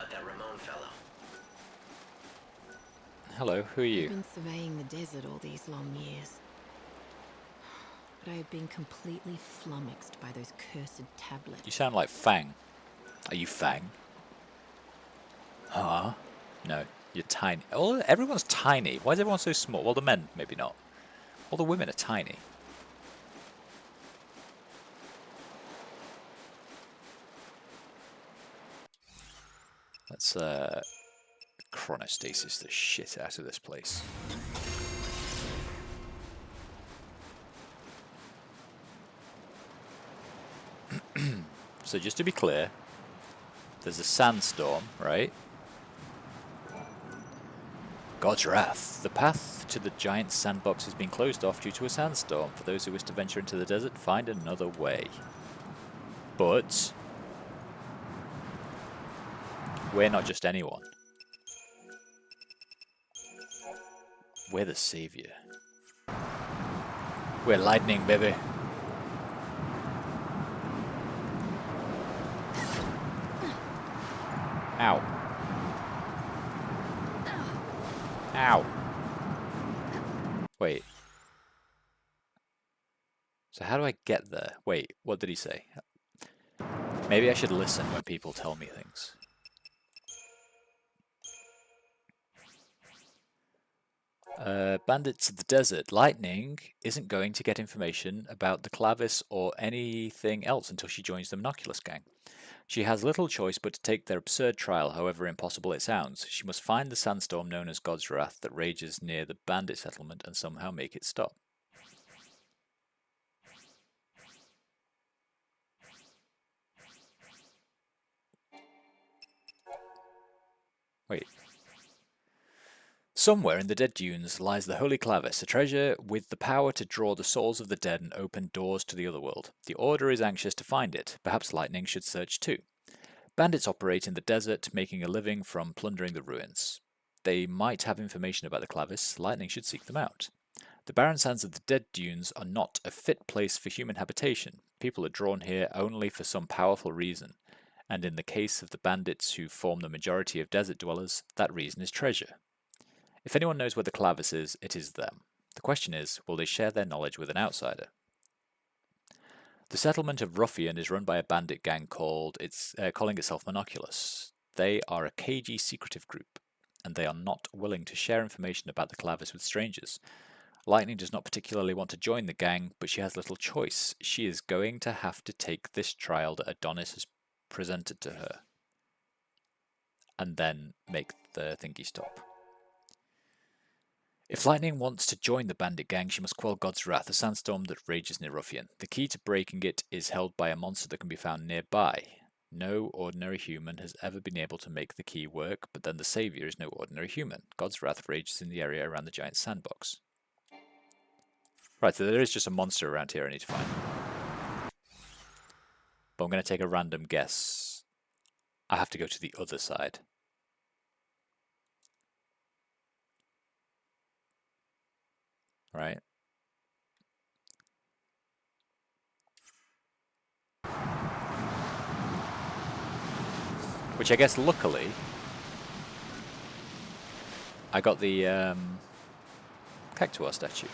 that Ramon fellow. Hello, who are you? I've been surveying the desert all these long years. But I have been completely flummoxed by those cursed tablets. You sound like Fang. Are you Fang? Huh? No, you're tiny. Oh, everyone's tiny. Why is everyone so small? Well, the men, maybe not. All the women are tiny. Let's chronostasis the shit out of this place. So just to be clear, there's a sandstorm, right? God's wrath. The path to the giant sandbox has been closed off due to a sandstorm. For those who wish to venture into the desert, find another way. But we're not just anyone. We're the savior. We're lightning, baby. Ow. Ow. Wait. So how do I get there? Wait, what did he say? Maybe I should listen when people tell me things. Bandits of the Desert. Lightning isn't going to get information about the Clavis or anything else until she joins the Monoculus gang. She has little choice but to take their absurd trial, however impossible it sounds. She must find the sandstorm known as God's Wrath that rages near the bandit settlement and somehow make it stop. Wait. Somewhere in the Dead Dunes lies the Holy Clavis, a treasure with the power to draw the souls of the dead and open doors to the other world. The Order is anxious to find it. Perhaps Lightning should search too. Bandits operate in the desert, making a living from plundering the ruins. They might have information about the Clavis. Lightning should seek them out. The barren sands of the Dead Dunes are not a fit place for human habitation. People are drawn here only for some powerful reason. And in the case of the bandits who form the majority of desert dwellers, that reason is treasure. If anyone knows where the Clavis is, it is them. The question is, will they share their knowledge with an outsider? The settlement of Ruffian is run by a bandit gang calling itself Monoculus. They are a cagey, secretive group, and they are not willing to share information about the Clavis with strangers. Lightning does not particularly want to join the gang, but she has little choice. She is going to have to take this trial that Adonis has presented to her, and then make the thingy stop. If Lightning wants to join the bandit gang, she must quell God's wrath, a sandstorm that rages near Ruffian. The key to breaking it is held by a monster that can be found nearby. No ordinary human has ever been able to make the key work, but then the savior is no ordinary human. God's wrath rages in the area around the giant sandbox. Right, so there is just a monster around here I need to find. But I'm going to take a random guess. I have to go to the other side. Right? Which I guess, luckily, I got the Cactuar statue.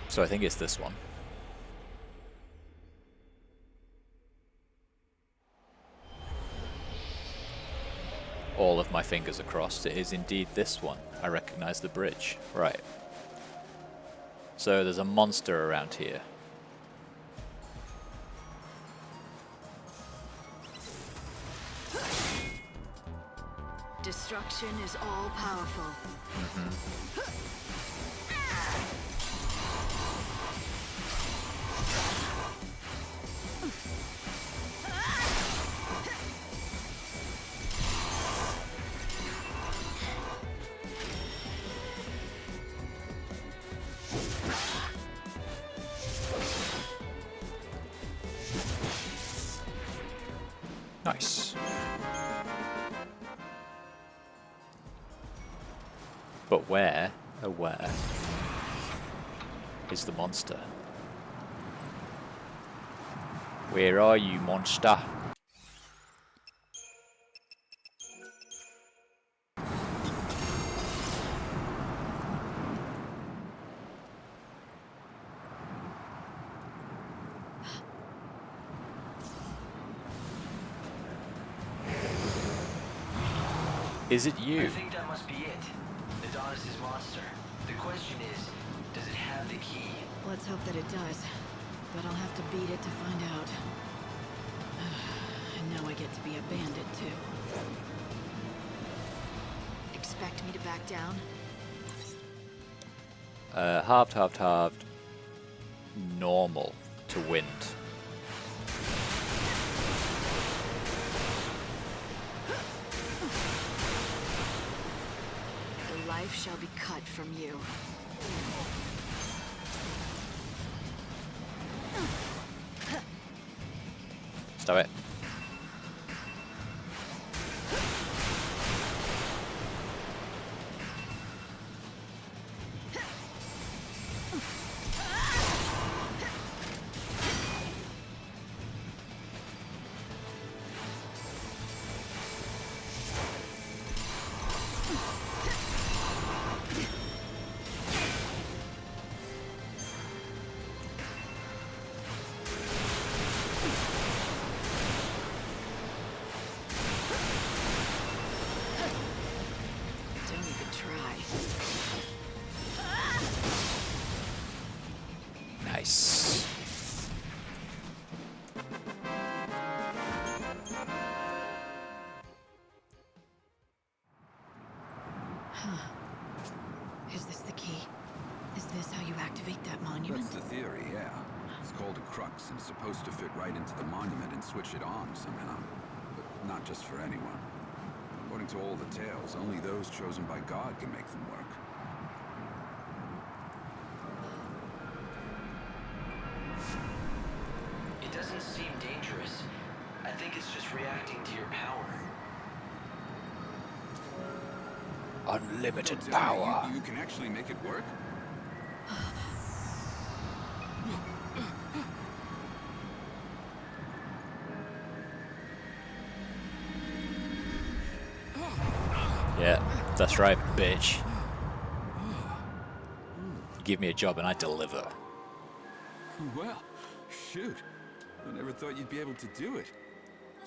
So I think it's this one. All of my fingers are crossed. It is indeed this one. I recognize the bridge. Right. So there's a monster around here. Destruction is all powerful. Nice. But where, oh where, is the monster? Where are you, monster? Is it you? I think that must be it. Adonis's monster. The question is, does it have the key? Let's hope that it does. But I'll have to beat it to find out. And now I get to be a bandit, too. Expect me to back down? Halved. Normal to wind. The life shall be cut from you. Stop it. Nice. Is this the key? Is this how you activate that monument? That's the theory, yeah. It's called a crux and it's supposed to fit right into the monument and switch it on somehow. But not just for anyone. According to all the tales, only those chosen by God can make them work. It doesn't seem dangerous. I think it's just reacting to your power. Unlimited Don't tell me power. You can actually make it work? Yeah, that's right, bitch. You give me a job and I deliver. Well, shoot. I never thought you'd be able to do it.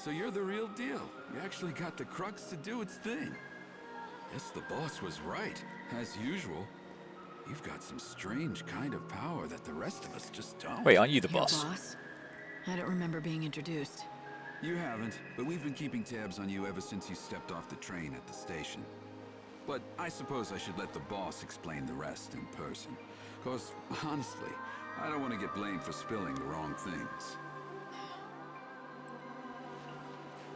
So you're the real deal. You actually got the crux to do its thing. Guess the boss was right, as usual. You've got some strange kind of power that the rest of us just don't. Wait, aren't you the Your boss? boss? I don't remember being introduced. You haven't, but we've been keeping tabs on you ever since you stepped off the train at the station. But I suppose I should let the boss explain the rest in person. 'Cause, honestly, I don't want to get blamed for spilling the wrong things.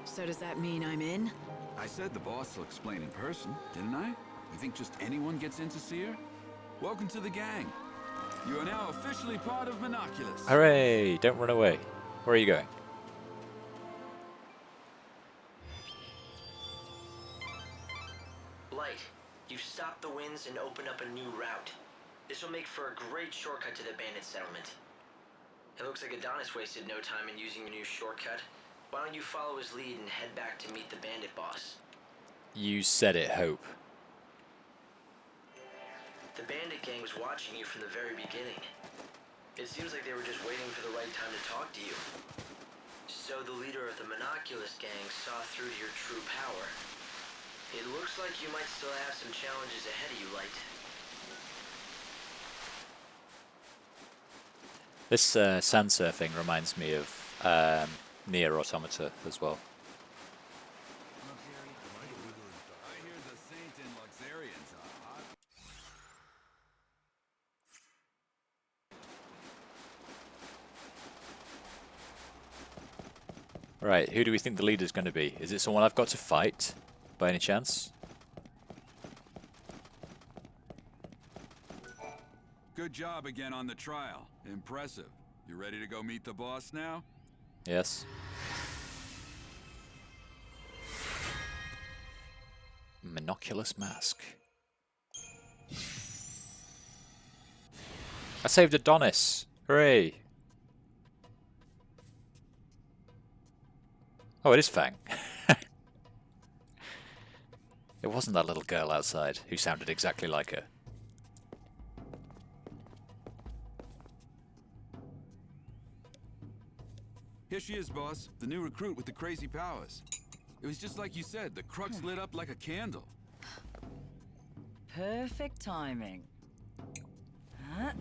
So does that mean I'm in? I said the boss will explain in person, didn't I? You think just anyone gets in to see her? Welcome to the gang. You are now officially part of Monoculus. Hooray! Don't run away. Where are you going? Light, you've stopped the winds and opened up a new route. This will make for a great shortcut to the bandit settlement. It looks like Adonis wasted no time in using your new shortcut. Why don't you follow his lead and head back to meet the bandit boss? You said it, Hope. The bandit gang was watching you from the very beginning. It seems like they were just waiting for the right time to talk to you. So the leader of the Monoculus gang saw through to your true power. It looks like you might still have some challenges ahead of you, Light. This sand surfing reminds me of Nier Automata as well. I hear the Saint and Luxarians are hot. Right, who do we think the leader's going to be? Is it someone I've got to fight, by any chance? Good job again on the trial. Impressive. You ready to go meet the boss now? Yes. Monoculus mask. I saved Adonis! Hooray! Oh, it is Fang. It wasn't that little girl outside who sounded exactly like her. Here she is, boss. The new recruit with the crazy powers. It was just like you said, the crux lit up like a candle. Perfect timing. Huh?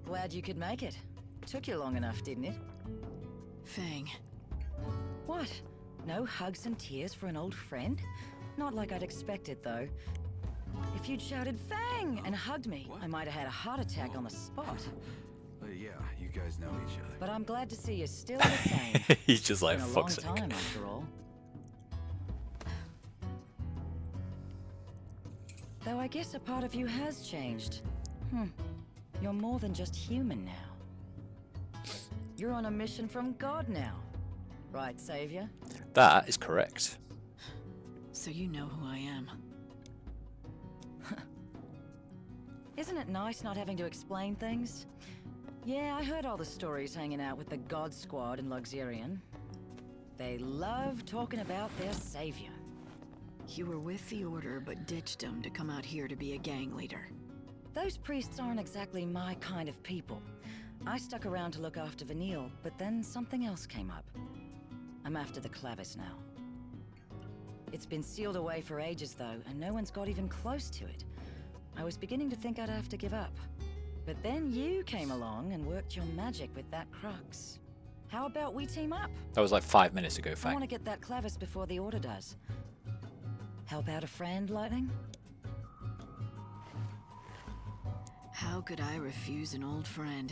Glad you could make it. Took you long enough, didn't it? Fang. What? No hugs and tears for an old friend? Not like I'd expected, though. If you'd shouted "Fang!" and hugged me, I might have had a heart attack on the spot. Yeah, you guys know each other. But I'm glad to see you're still the same. He's just like, Been a long fuck's sake. time, after all. Though I guess a part of you has changed. You're more than just human now. You're on a mission from God now. Right, Savior? That is correct. So you know who I am. Isn't it nice not having to explain things? Yeah, I heard all the stories hanging out with the God Squad in Luxarian. They love talking about their savior. You were with the Order, but ditched them to come out here to be a gang leader. Those priests aren't exactly my kind of people. I stuck around to look after Vanille, but then something else came up. I'm after the Clavis now. It's been sealed away for ages, though, and no one's got even close to it. I was beginning to think I'd have to give up. But then you came along and worked your magic with that crux. How about we team up? That was like 5 minutes ago, I Fang. want to get that Clavis before the Order does. Help out a friend, Lightning? How could I refuse an old friend?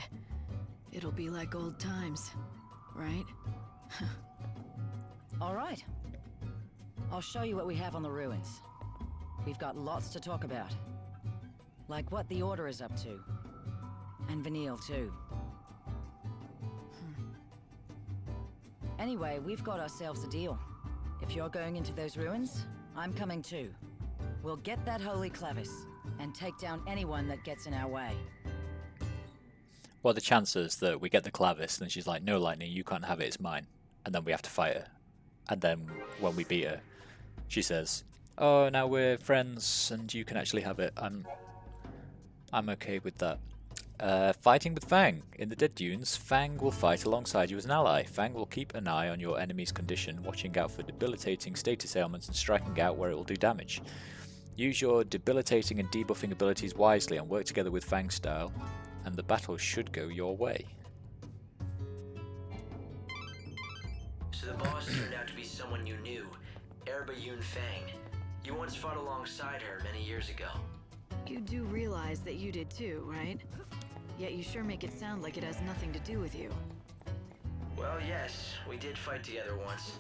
It'll be like old times, right? All right. I'll show you what we have on the ruins. We've got lots to talk about. Like what the Order is up to. And Vanille, too. Anyway, we've got ourselves a deal. If you're going into those ruins, I'm coming too. We'll get that holy Clavis, and take down anyone that gets in our way. What are the chances that we get the Clavis and she's like, no, Lightning, you can't have it, it's mine. And then we have to fight her. And then when we beat her, she says, oh, now we're friends and you can actually have it. I'm okay with that. Fighting with Fang. In the Dead Dunes, Fang will fight alongside you as an ally. Fang will keep an eye on your enemy's condition, watching out for debilitating status ailments and striking out where it will do damage. Use your debilitating and debuffing abilities wisely and work together with Fang style, and the battle should go your way. So the boss turned out to be someone you knew, Erba Yun Fang. You once fought alongside her many years ago. You do realize that you did too, right? Yet you sure make it sound like it has nothing to do with you. Well, yes, we did fight together once.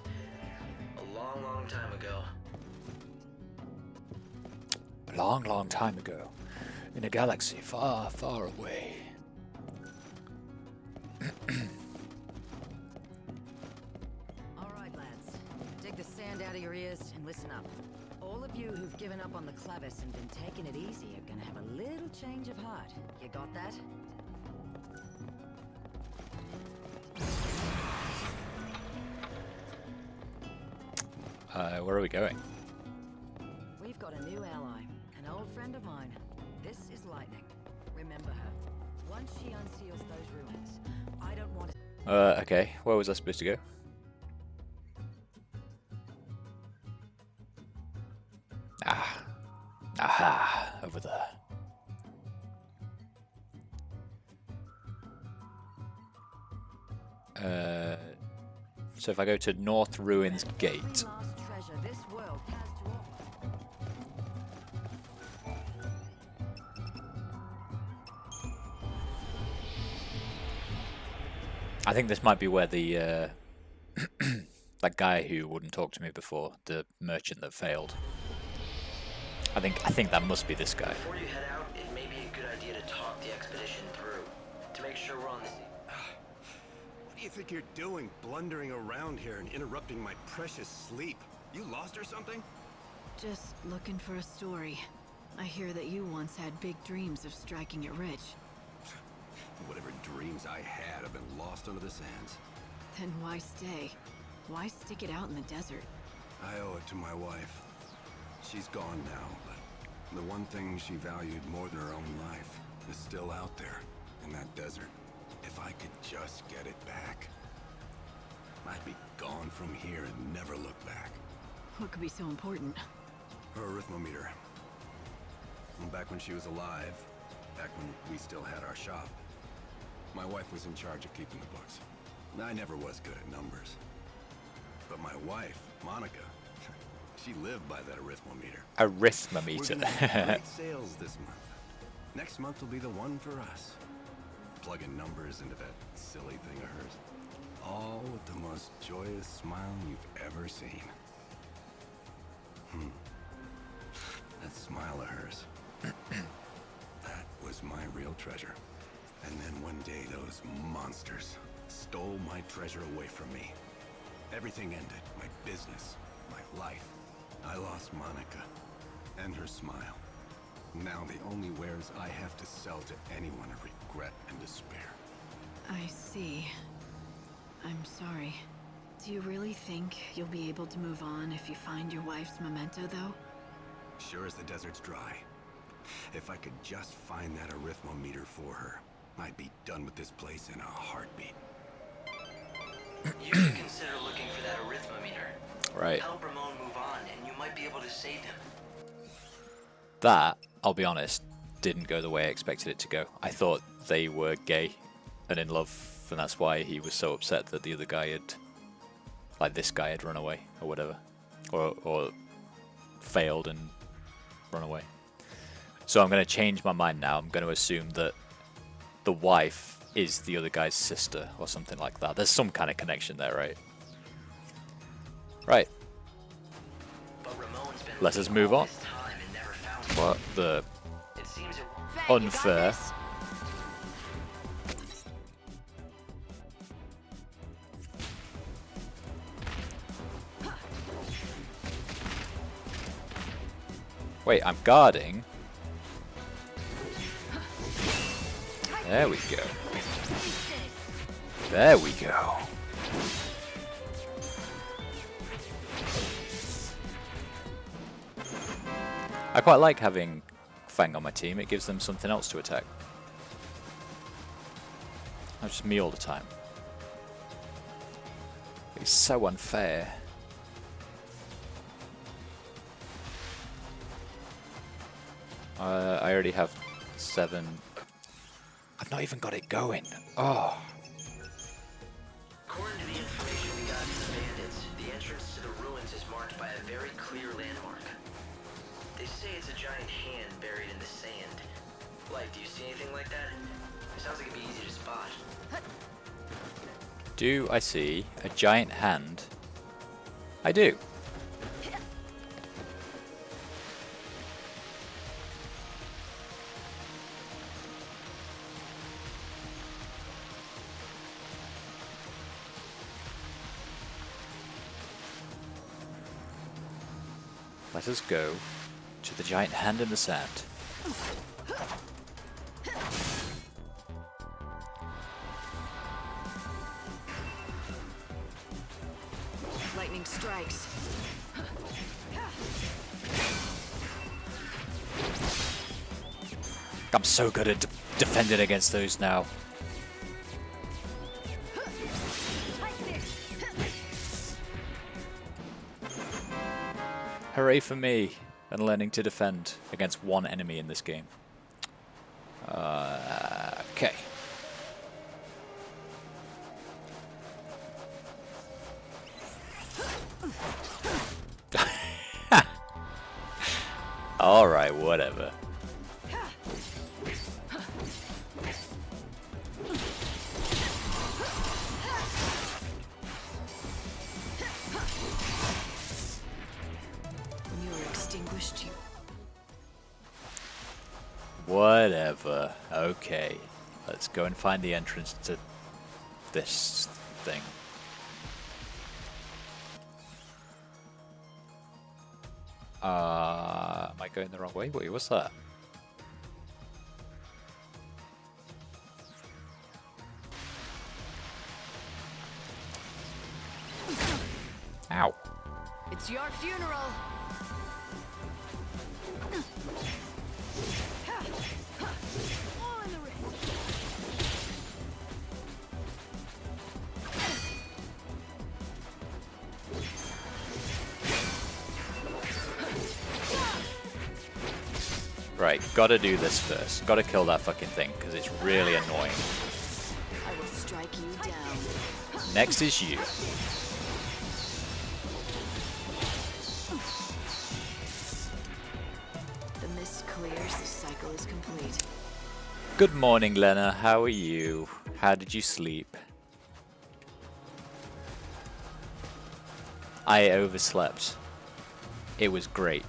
A long, long time ago. A long, long time ago, in a galaxy far, far away. Alright, lads. Take the sand out of your ears and listen up. All of you who've given up on the Clavis and been taking it easy are gonna have a little change of heart. You got that? Where are we going? We've got a new ally, an old friend of mine. This is Lightning. Remember her. Once she unseals those ruins, I don't want to... Okay. Where was I supposed to go? Aha. Over there. So if I go to North Ruins Gate... I think this might be where the that guy who wouldn't talk to me before, the merchant that failed. I think that must be this guy. Before you head out, it may be a good idea to talk the expedition through, to make sure we're on the same. What do you think you're doing, blundering around here and interrupting my precious sleep? You lost or something? Just looking for a story. I hear that you once had big dreams of striking it rich. Whatever dreams I had have been lost under the sands. Then why stay? Why stick it out in the desert? I owe it to my wife. She's gone now, but the one thing she valued more than her own life is still out there, in that desert. If I could just get it back, I'd be gone from here and never look back. What could be so important? Her arithmometer. Back when she was alive, back when we still had our shop, my wife was in charge of keeping the books. I never was good at numbers. But my wife, Monica, she lived by that arithmometer. Arithmometer. We're gonna have great sales this month. Next month will be the one for us. Plugging numbers into that silly thing of hers. All with the most joyous smile you've ever seen. That smile of hers. That was my real treasure. And then one day those monsters stole my treasure away from me. Everything ended. My business, my life. I lost Monica and her smile. Now the only wares I have to sell to anyone are regret and despair. I see. I'm sorry. Do you really think you'll be able to move on if you find your wife's memento, though? Sure as the desert's dry. If I could just find that arithmometer for her, I'd be done with this place in a heartbeat. You should consider looking for that arithmometer. Right. Help Ramon move on, and you might be able to save him. That, I'll be honest, didn't go the way I expected it to go. I thought they were gay and in love, and that's why he was so upset that the other guy had, like this guy had run away or whatever, or failed and run away. So I'm going to change my mind now. I'm going to assume that the wife is the other guy's sister or something like that. There's some kind of connection there, right? Right. Let us move on. What the unfair. Wait, I'm guarding. There we go. There we go. I quite like having Fang on my team. It gives them something else to attack. Not just me all the time. It's so unfair. I already have 7. I've not even got it going. Oh. According to the information we got from the bandits, the entrance to the ruins is marked by a very clear landmark. They say it's a giant hand buried in the sand. Like, do you see anything like that? It sounds like it'd be easy to spot. Do I see a giant hand? I do. Let us go to the giant hand in the sand. Lightning strikes. I'm so good at defending against those now. Hooray for me and learning to defend against one enemy in this game. Okay. Alright, whatever. Whatever. Okay. Let's go and find the entrance to this thing. Am I going the wrong way? Wait, what's that? Ow. It's your funeral. All in the ring. Right, gotta do this first. Gotta kill that fucking thing, because it's really annoying. I will strike you down. Next is you. The mist clears, the cycle is complete. Good morning, Lena. How are you? How did you sleep? I overslept. It was great.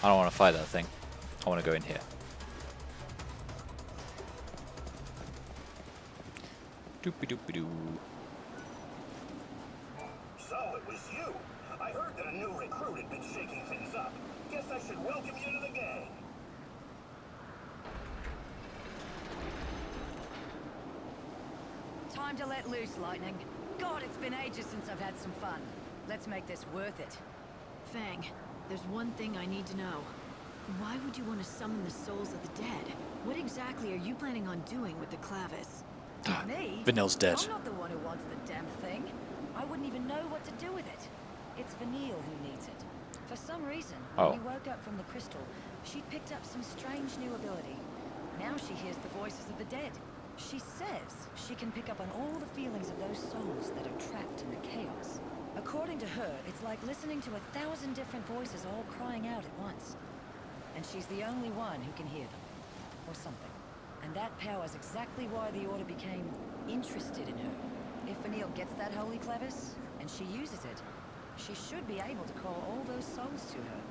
I don't want to fight that thing. I want to go in here. Doopy doopy doo. So it was you. I heard that a new recruit had been shaking things up. Guess I should welcome you to the gang. Time to let loose, Lightning. God, it's been ages since I've had some fun. Let's make this worth it. Fang, there's one thing I need to know. Why would you want to summon the souls of the dead? What exactly are you planning on doing with the clavis? Me? Vanille's dead. I'm not the one who wants the damn thing. I wouldn't even know what to do with it. It's Vanille who needs it. For some reason, when we woke up from the crystal, she'd picked up some strange new ability. Now she hears the voices of the dead. She says she can pick up on all the feelings of those souls that are trapped in the chaos. According to her, it's like listening to 1,000 different voices all crying out at once. And she's the only one who can hear them. Or something. And that power's exactly why the Order became interested in her. If Vanille gets that holy clavis, and she uses it, she should be able to call all those souls to her.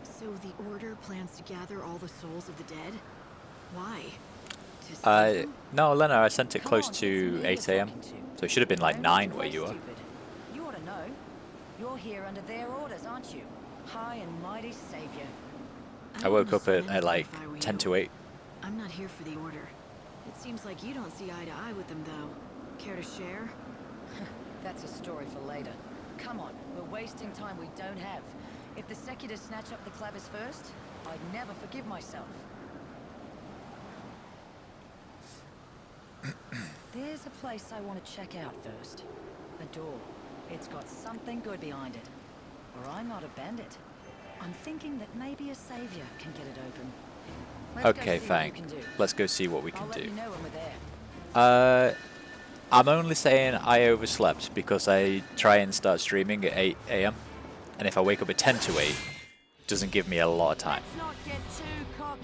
So the Order plans to gather all the souls of the dead? Why? No, Lena, I sent it close to 8 AM. So it should have been like 9 where you are. You ought to know. You're here under their orders, aren't you? High and mighty savior. I woke up at like 10 to 8. I'm not here for the Order. It seems like you don't see eye to eye with them, though. Care to share? That's a story for later. Come on, we're wasting time we don't have. If the Secular snatch up the Clavis first, I'd never forgive myself. There's a place I want to check out first. A door. It's got something good behind it. Or I'm not a bandit. I'm thinking that maybe a savior can get it open. Okay, fine. Let's go see what we can I'll let do. you know when we're there. I'm only saying I overslept because I try and start streaming at 8 AM, and if I wake up at 10 to 8, it doesn't give me a lot of time. Let's not get too cocky.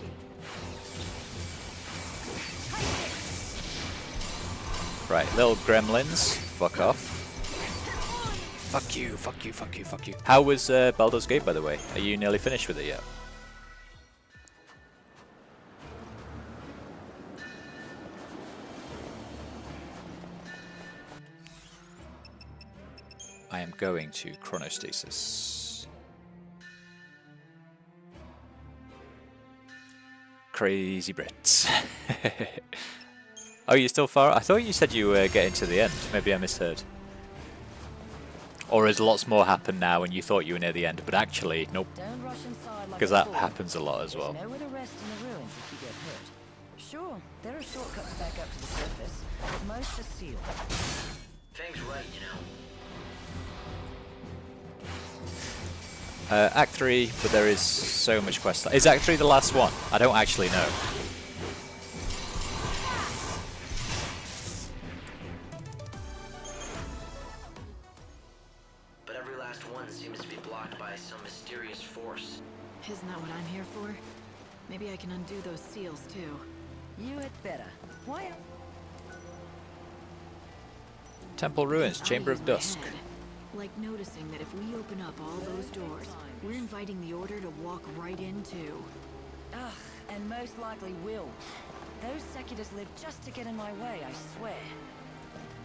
Right, little gremlins, fuck off. Fuck you, fuck you, fuck you, fuck you. How was Baldur's Gate, by the way? Are you nearly finished with it yet? I am going to chronostasis. Crazy Brits. Oh, you're still far? I thought you said you were getting to the end. Maybe I misheard. Or has lots more happened now and you thought you were near the end, but actually, nope. Because that happens a lot as well. There's nowhere to rest in the ruins if you get hurt. Sure, there are shortcuts back up to the surface, but most are sealed. Fang's right, you know. Act 3, but there is so much quest. Is Act 3 the last one? I don't actually know. But every last one seems to be blocked by some mysterious force. Isn't that what I'm here for? Maybe I can undo those seals too. You had better. Why? Temple Ruins, Chamber of Dusk. Like noticing that if we open up all those doors, we're inviting the Order to walk right into. Ugh, and most likely will. Those Seculars live just to get in my way, I swear.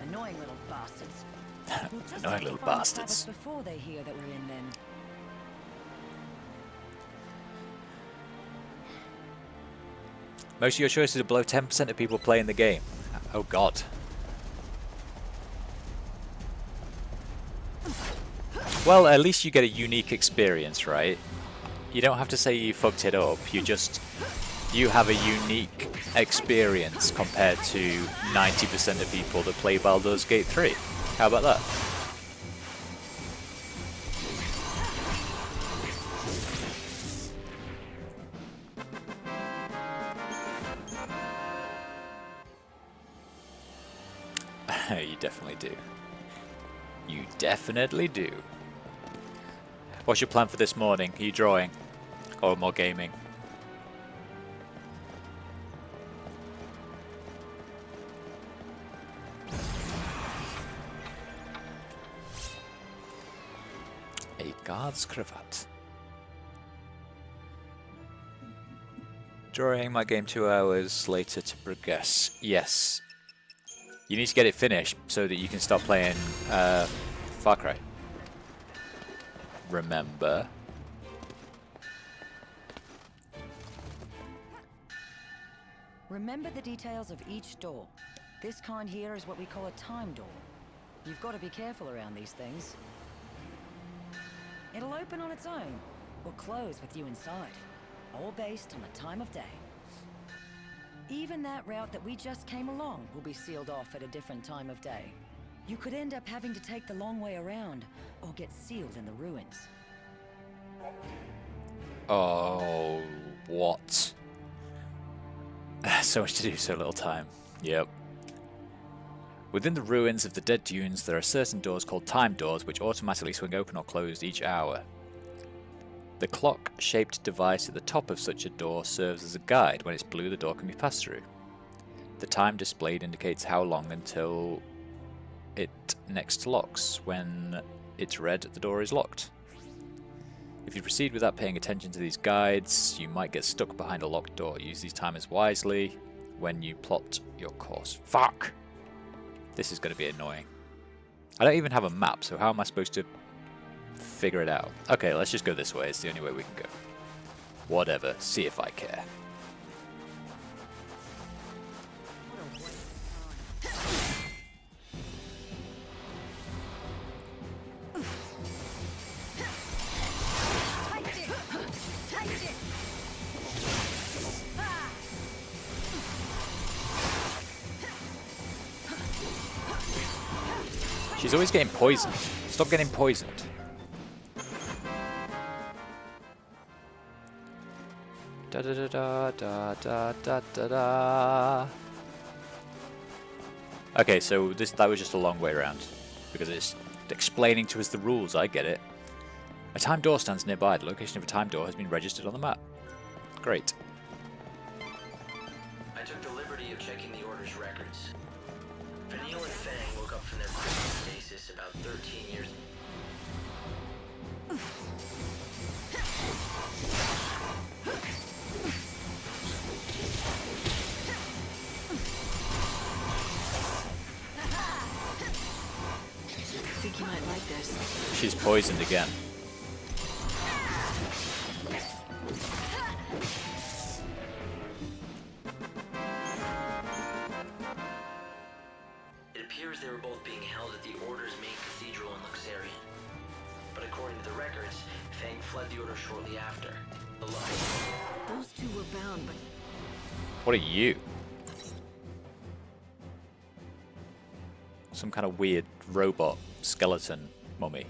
Annoying little bastards. We'll just Annoying have to little find bastards. Clavis before they hear that we're in then. Most of your choices are below 10% of people playing the game. Oh god. Well, at least you get a unique experience, right? You don't have to say you fucked it up, you have a unique experience compared to 90% of people that play Baldur's Gate 3. How about that? You definitely do. You definitely do. What's your plan for this morning? Are you drawing? Or more gaming? A guard's cravat. Drawing my game 2 hours later to progress. Yes. You need to get it finished so that you can start playing Far Cry. Remember. Remember the details of each door. This kind here is what we call a time door. You've got to be careful around these things. It'll open on its own, or close with you inside. All based on the time of day. Even that route that we just came along will be sealed off at a different time of day. You could end up having to take the long way around, or get sealed in the ruins. Oh, what? So much to do, so little time. Yep. Within the ruins of the Dead Dunes, there are certain doors called time doors which automatically swing open or closed each hour. The clock-shaped device at the top of such a door serves as a guide. When it's blue, the door can be passed through. The time displayed indicates how long until it next locks. When it's red, the door is locked. If you proceed without paying attention to these guides, you might get stuck behind a locked door. Use these timers wisely when you plot your course. Fuck! This is going to be annoying. I don't even have a map, so how am I supposed to figure it out? Okay, let's just go this way. It's the only way we can go. Whatever. See if I care. He's always getting poisoned. Stop getting poisoned. Da da da da da da da da da. Okay, so that was just a long way around because it's explaining to us the rules. I get it. A time door stands nearby. The location of a time door has been registered on the map. Great. I took the liberty of checking the Order's records. Vanille and Fang woke up from their stasis about 13 years. I think you might like this. She's poisoned again. It appears they were both being held at the Order's main cathedral in Luxarian. But according to the records, Fang fled the Order shortly after, alone. Those two were bound, but What are you? Some kind of weird robot skeleton mummy.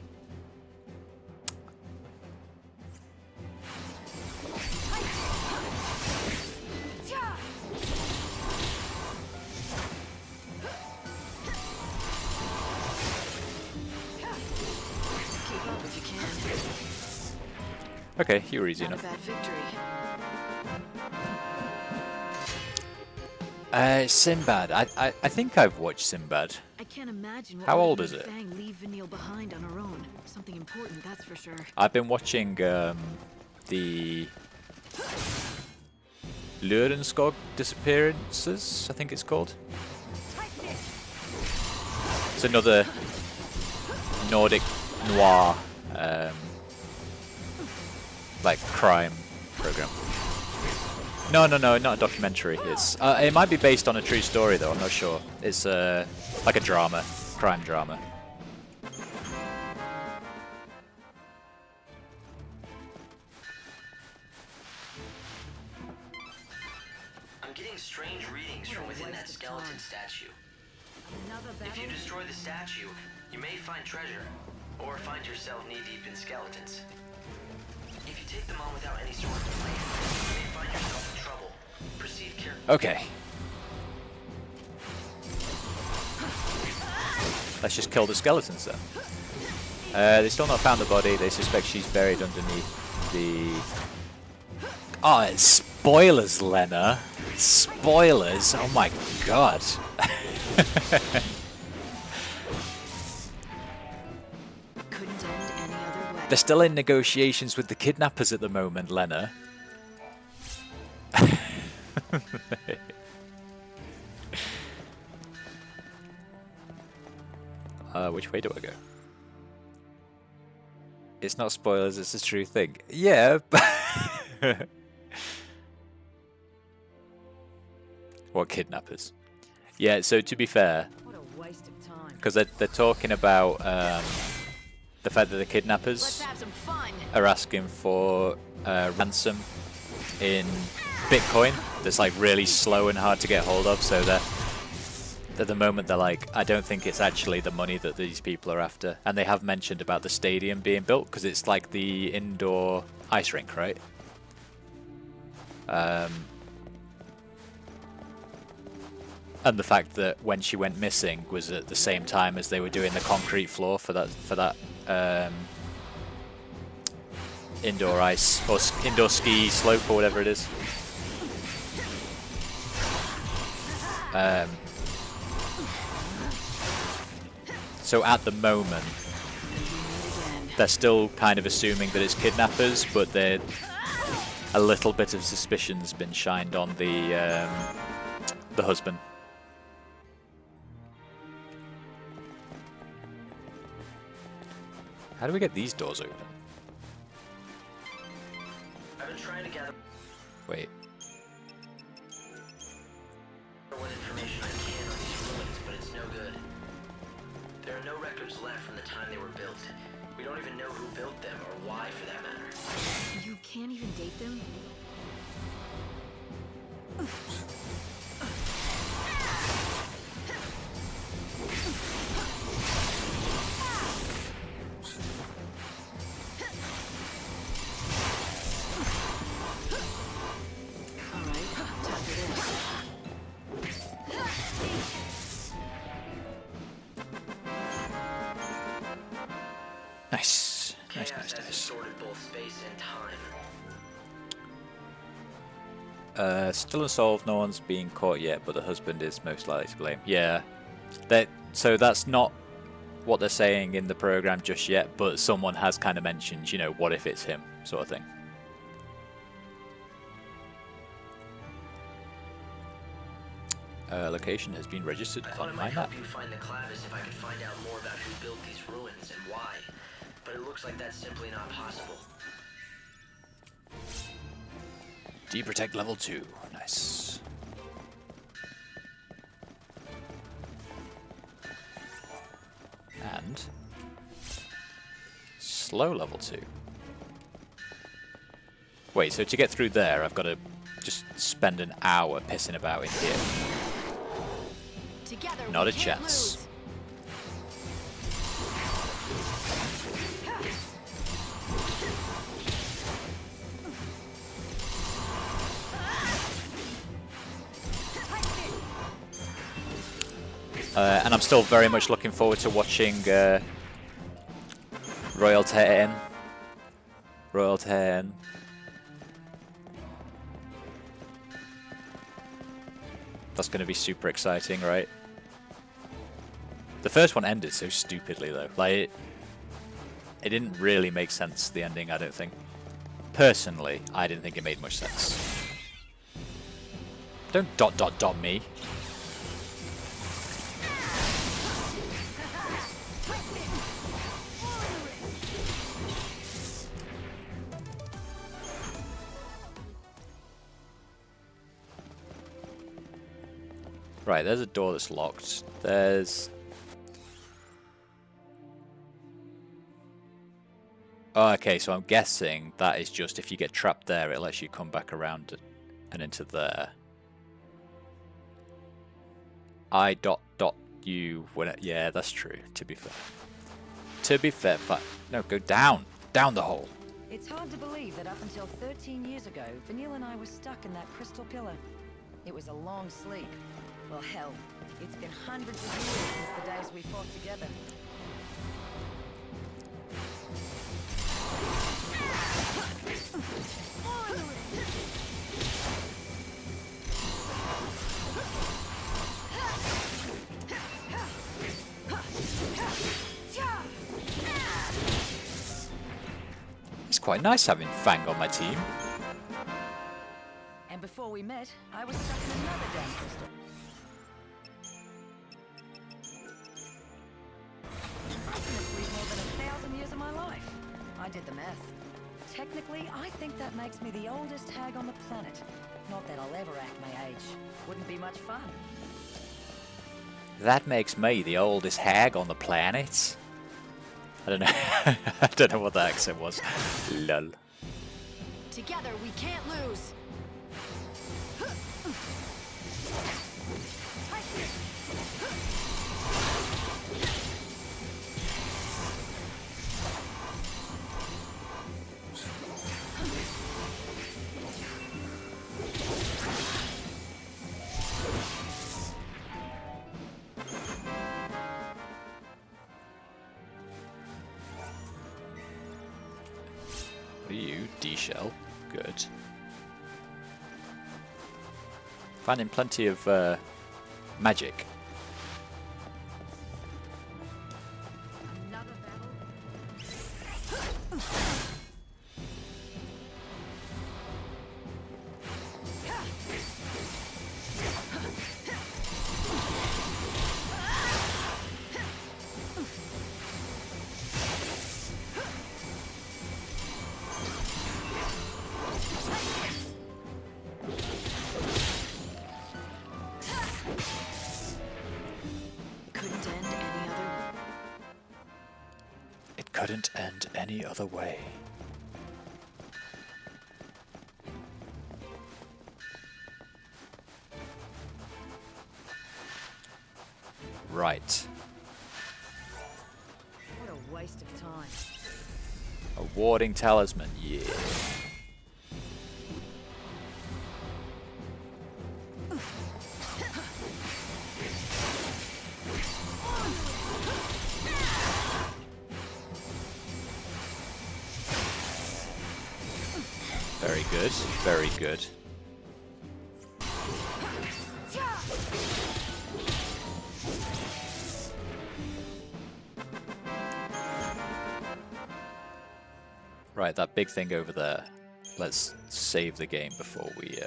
keep up if you can. Okay, you were easy Not a enough. bad victory. Sinbad. I think I've watched Sinbad. I can't imagine what How would old have is made it? Fang leave Vanille behind on her own. Something important, that's for sure. I've been watching the Lurenskog disappearances, I think it's called. It's another Nordic noir like crime program. No, not a documentary. It's it might be based on a true story though. I'm not sure. It's like a drama, crime drama. I'm getting strange readings from within that skeleton statue. If you destroy the statue, you may find treasure, or find yourself knee-deep in skeletons. If you take them on without any sort of plan, you may find yourself in trouble. Proceed carefully. Okay. Let's just kill the skeletons then. They still not found the body. They suspect she's buried underneath the... Oh, it's spoilers, Lena. Spoilers. Oh my god. Couldn't end any other way. They're still in negotiations with the kidnappers at the moment, Lena. Which way do I go? It's not spoilers, it's a true thing. Yeah. What kidnappers? Yeah, so to be fair, What a waste of time. because they're talking about the fact that the kidnappers Let's have some fun. are asking for ransom in Bitcoin that's like really slow and hard to get hold of, so that at the moment they're like, I don't think it's actually the money that these people are after. And they have mentioned about the stadium being built because it's like the indoor ice rink, right? And the fact that when she went missing was at the same time as they were doing the concrete floor for that indoor ice or indoor ski slope or whatever it is. So at the moment, they're still kind of assuming that it's kidnappers, but a little bit of suspicion's been shined on the husband. How do we get these doors open? I've been trying to gather Wait. what information I can on these ruins, but it's no good. There are no records left from the time they were built. We don't even know who built them, or why for that matter. You can't even date them? Still unsolved, no one's been caught yet, but the husband is most likely to blame. Yeah, so that's not what they're saying in the program just yet, but someone has kind of mentioned, you know, what if it's him, sort of thing. Location has been registered on my map. Help you find the Clavis if I could find out more about who built these ruins and why, but it looks like that's simply not possible. Deprotect level 2. Nice. And slow level 2. Wait, so to get through there, I've got to just spend an hour pissing about in here. Together, Not a chance. And I'm still very much looking forward to watching Royal 10. Royal 10. That's going to be super exciting, right? The first one ended so stupidly, though. Like, it didn't really make sense, the ending, I don't think. Personally, I didn't think it made much sense. Don't ... me. Right, there's a door that's locked. There's... Oh, okay, so I'm guessing that is just if you get trapped there, it lets you come back around and into there. I.U when it... Yeah, that's true, to be fair. To be fair, no, go down. Down the hole. It's hard to believe that up until 13 years ago, Vanille and I were stuck in that crystal pillar. It was a long sleep. Well, hell, it's been hundreds of years since the days we fought together. It's quite nice having Fang on my team. And before we met, I was stuck in another damn crystal. I can have lived more than 1,000 years of my life. I did the math. Technically, I think that makes me the oldest hag on the planet. Not that I'll ever act my age. Wouldn't be much fun. That makes me the oldest hag on the planet. I don't know. I don't know what the accent was. Lol. Together, we can't lose. What are you? D-shell. Good. Finding plenty of magic. Couldn't end any other way. Right. What a waste of time. A warding talisman, yeah. Very good, very good. Right, that big thing over there. Let's save the game before we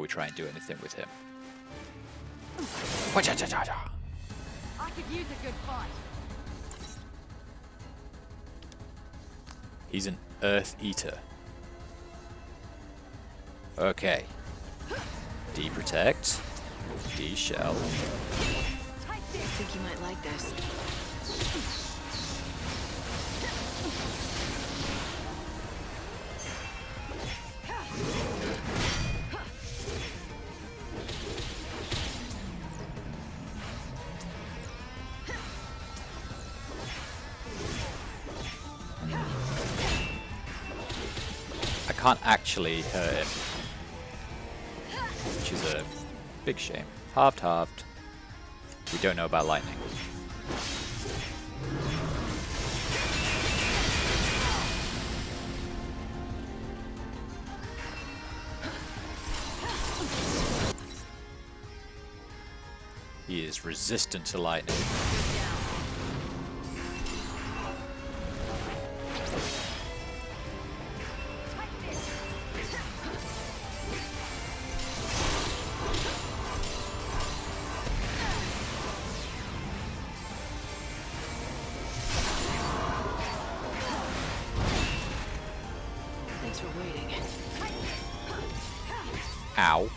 try and do anything with him. I could use a good fight. He's an Earth Eater. Okay. Deprotect. De-shell. I think you might like this. I can't actually hurt him, which is a big shame. Halved. We don't know about lightning. He is resistant to lightning. Thanks for waiting. Ow.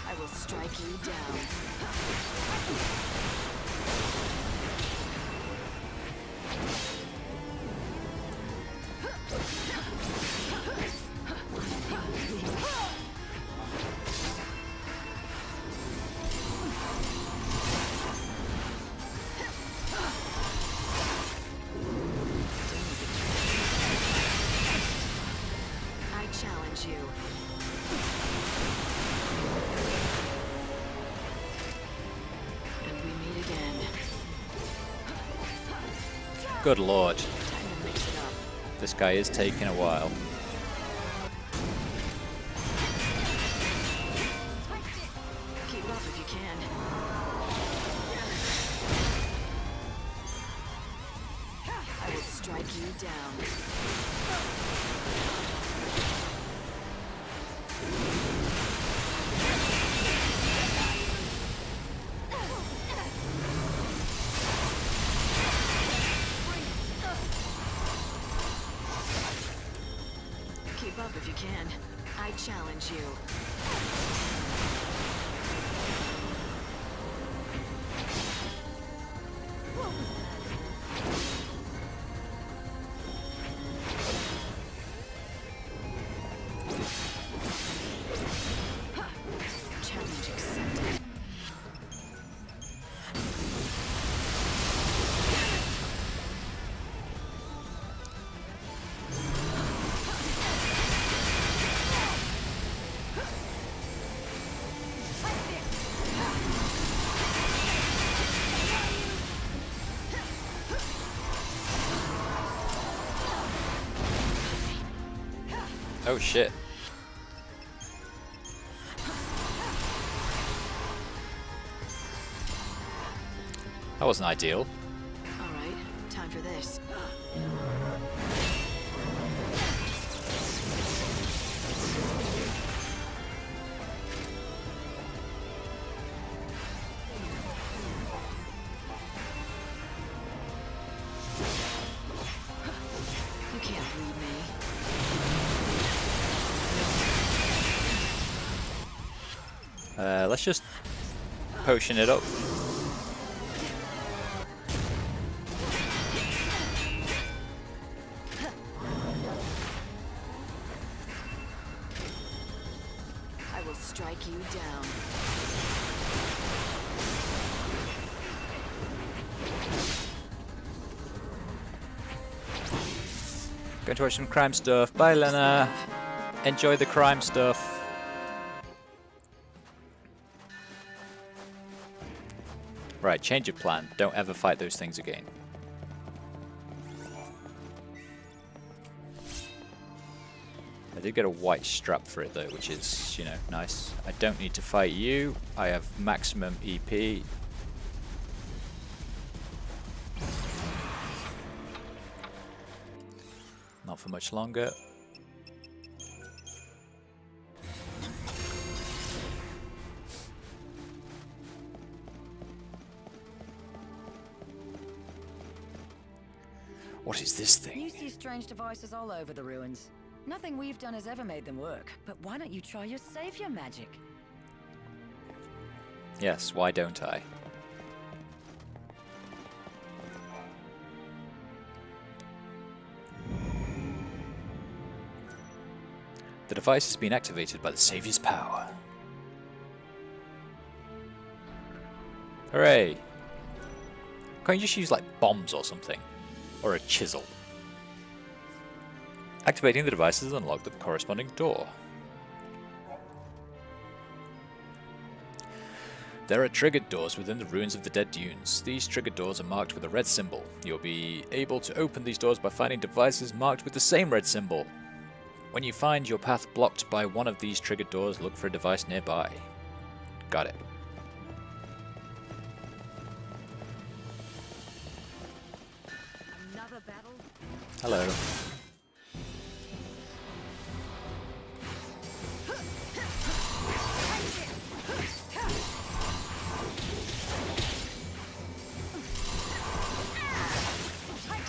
I will strike you down. I challenge you. And we meet again. Good lord. Time to mix it up. This guy is taking a while. Keep up if you can. I will strike you down. Keep up if you can. I challenge you. Challenge accepted. Oh shit. That wasn't ideal. All right, time for this. You can't read me. Let's just potion it up. strike you down. Going to watch some crime stuff. Bye, Lena. Enjoy the crime stuff. Right, change of plan. Don't ever fight those things again. I did get a white strap for it though, which is, you know, nice. I don't need to fight you. I have maximum EP. Not for much longer. What is this thing? You see strange devices all over the ruins. Nothing we've done has ever made them work. But why don't you try your savior magic? Yes, why don't I? The device has been activated by the Savior's power. Hooray! Can't you just use like bombs or something? Or a chisel? Activating the device has unlocked the corresponding door. There are triggered doors within the ruins of the Dead Dunes. These triggered doors are marked with a red symbol. You'll be able to open these doors by finding devices marked with the same red symbol. When you find your path blocked by one of these triggered doors, look for a device nearby. Got it. Another battle? Hello.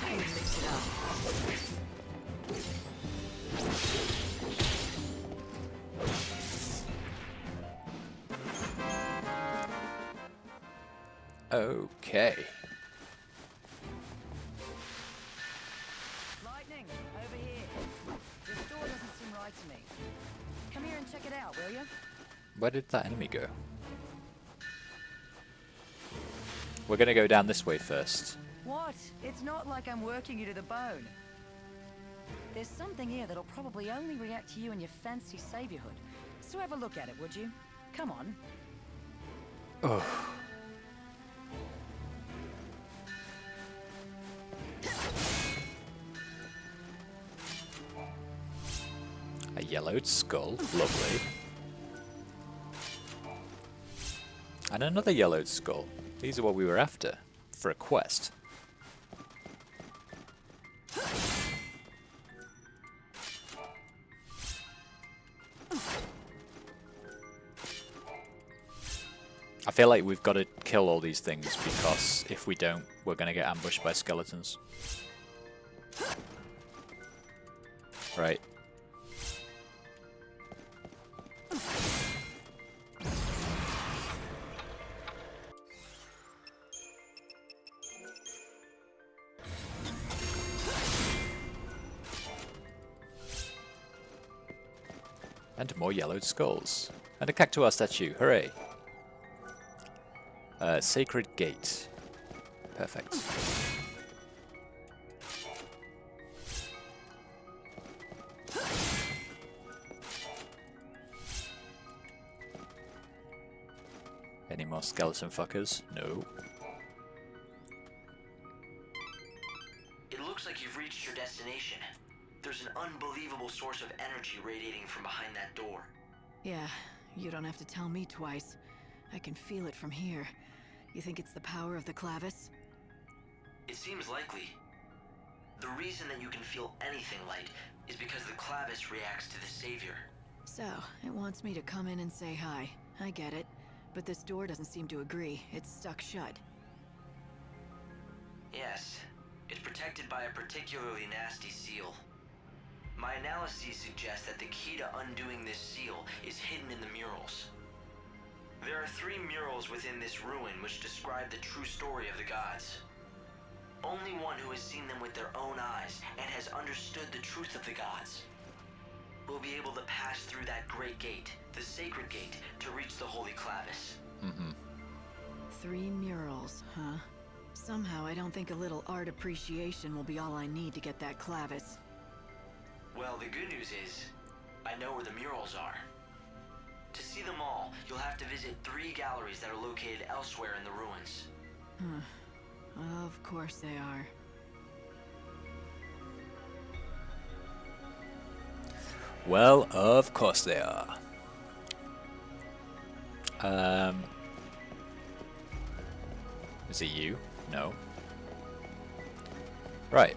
Mix it up. Okay. Lightning, over here. This door doesn't seem right to me. Come here and check it out, will you? Where did that enemy go? We're gonna go down this way first. What? It's not like I'm working you to the bone. There's something here that'll probably only react to you and your fancy saviorhood. So have a look at it, would you? Come on. Oh. A yellowed skull, lovely. And another yellowed skull. These are what we were after, for a quest. I feel like we've got to kill all these things because if we don't, we're going to get ambushed by skeletons. Right. And more yellowed skulls. And a cactuar statue, hooray! Sacred Gate. Perfect. Any more skeleton fuckers? No. It looks like you've reached your destination. There's an unbelievable source of energy radiating from behind that door. Yeah, you don't have to tell me twice. I can feel it from here. You think it's the power of the clavis? It seems likely. The reason that you can feel anything light is because the clavis reacts to the savior. So, it wants me to come in and say hi. I get it. But this door doesn't seem to agree. It's stuck shut. Yes, it's protected by a particularly nasty seal. My analyses suggest that the key to undoing this seal is hidden in the murals. There are 3 murals within this ruin which describe the true story of the gods. Only one who has seen them with their own eyes and has understood the truth of the gods will will be able to pass through that great gate, the sacred gate, to reach the Holy Clavis. Mm-hmm. 3 murals, huh? Somehow I don't think a little art appreciation will be all I need to get that clavis. Well, the good news is, I know where the murals are. To see them all, you'll have to visit 3 galleries that are located elsewhere in the ruins. Of course they are. Well, of course they are. Is it you? No. Right.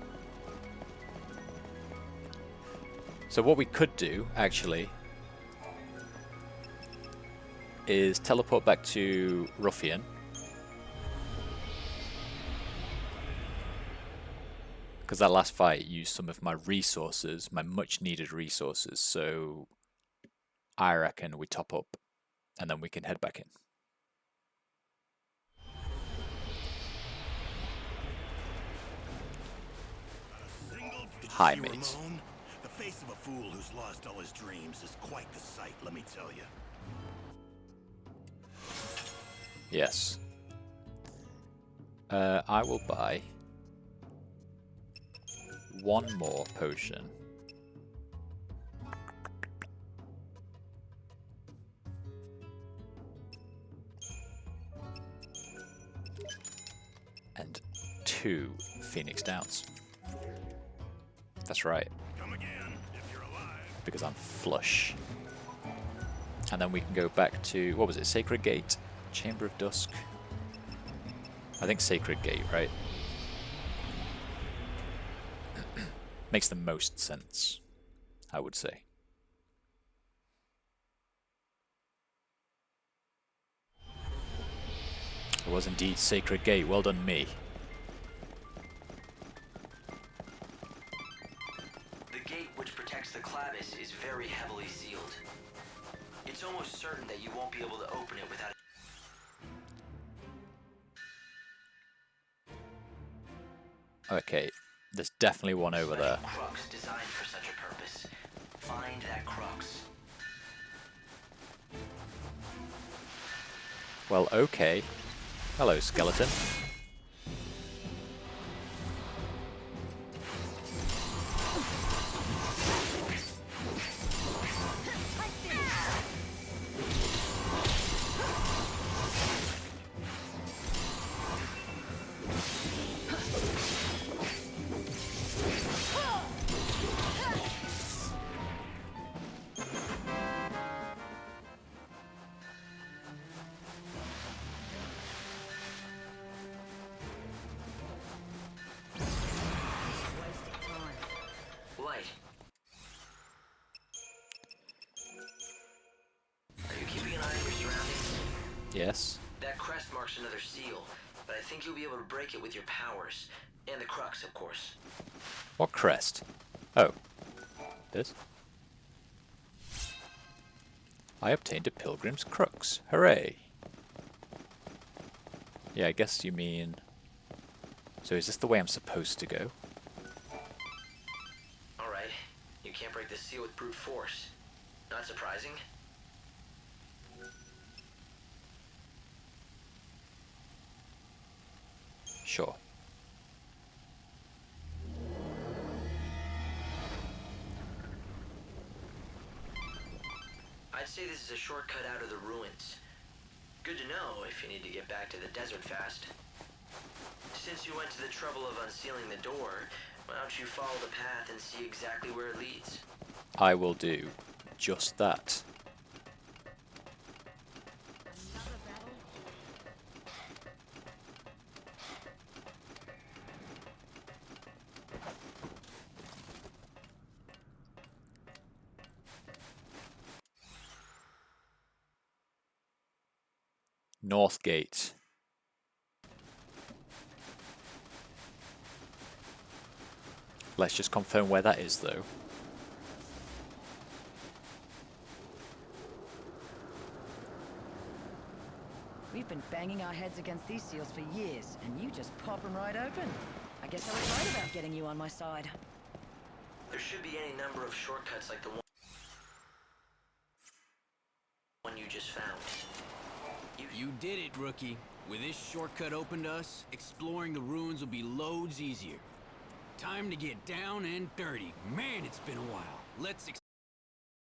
So what we could do, actually, is teleport back to Ruffian. Because that last fight used some of my resources, my much needed resources, so I reckon we top up and then we can head back in. Hi, mate. The face of a fool who's lost all his dreams is quite the sight, let me tell you. Yes. I will buy 1 more potion. And 2 Phoenix Downs. That's right. Come again, if you're alive. Because I'm flush. And then we can go back to, what was it, Sacred Gate? Chamber of Dusk? I think Sacred Gate, right? Makes the most sense, I would say. It was indeed Sacred Gate. Well done, me. The gate which protects the clavis is very heavily sealed. It's almost certain that you won't be able to open it without... Okay, there's definitely one over there. Crux designed for such a purpose. Find that crux. Well, okay. Hello, skeleton. Light. Are you keeping an eye on your surroundings? Yes. That crest marks another seal, but I think you'll be able to break it with your powers. And the crux, of course. What crest? Oh. This? I obtained a pilgrim's crux. Hooray! Yeah, I guess you mean... So is this the way I'm supposed to go? Alright. You can't break this seal with brute force. Not surprising. Sure. I'd say this is a shortcut out of the ruins. Good to know if you need to get back to the desert fast. Since you went to the trouble of unsealing the door, why don't you follow the path and see exactly where it leads? I will do just that. North Gate. Let's just confirm where that is, though. We've been banging our heads against these seals for years, and you just pop them right open. I guess I was right about getting you on my side. There should be any number of shortcuts like the one... just found. You did it, rookie. With this shortcut open to us, exploring the ruins will be loads easier. Time to get down and dirty. Man, it's been a while. Let's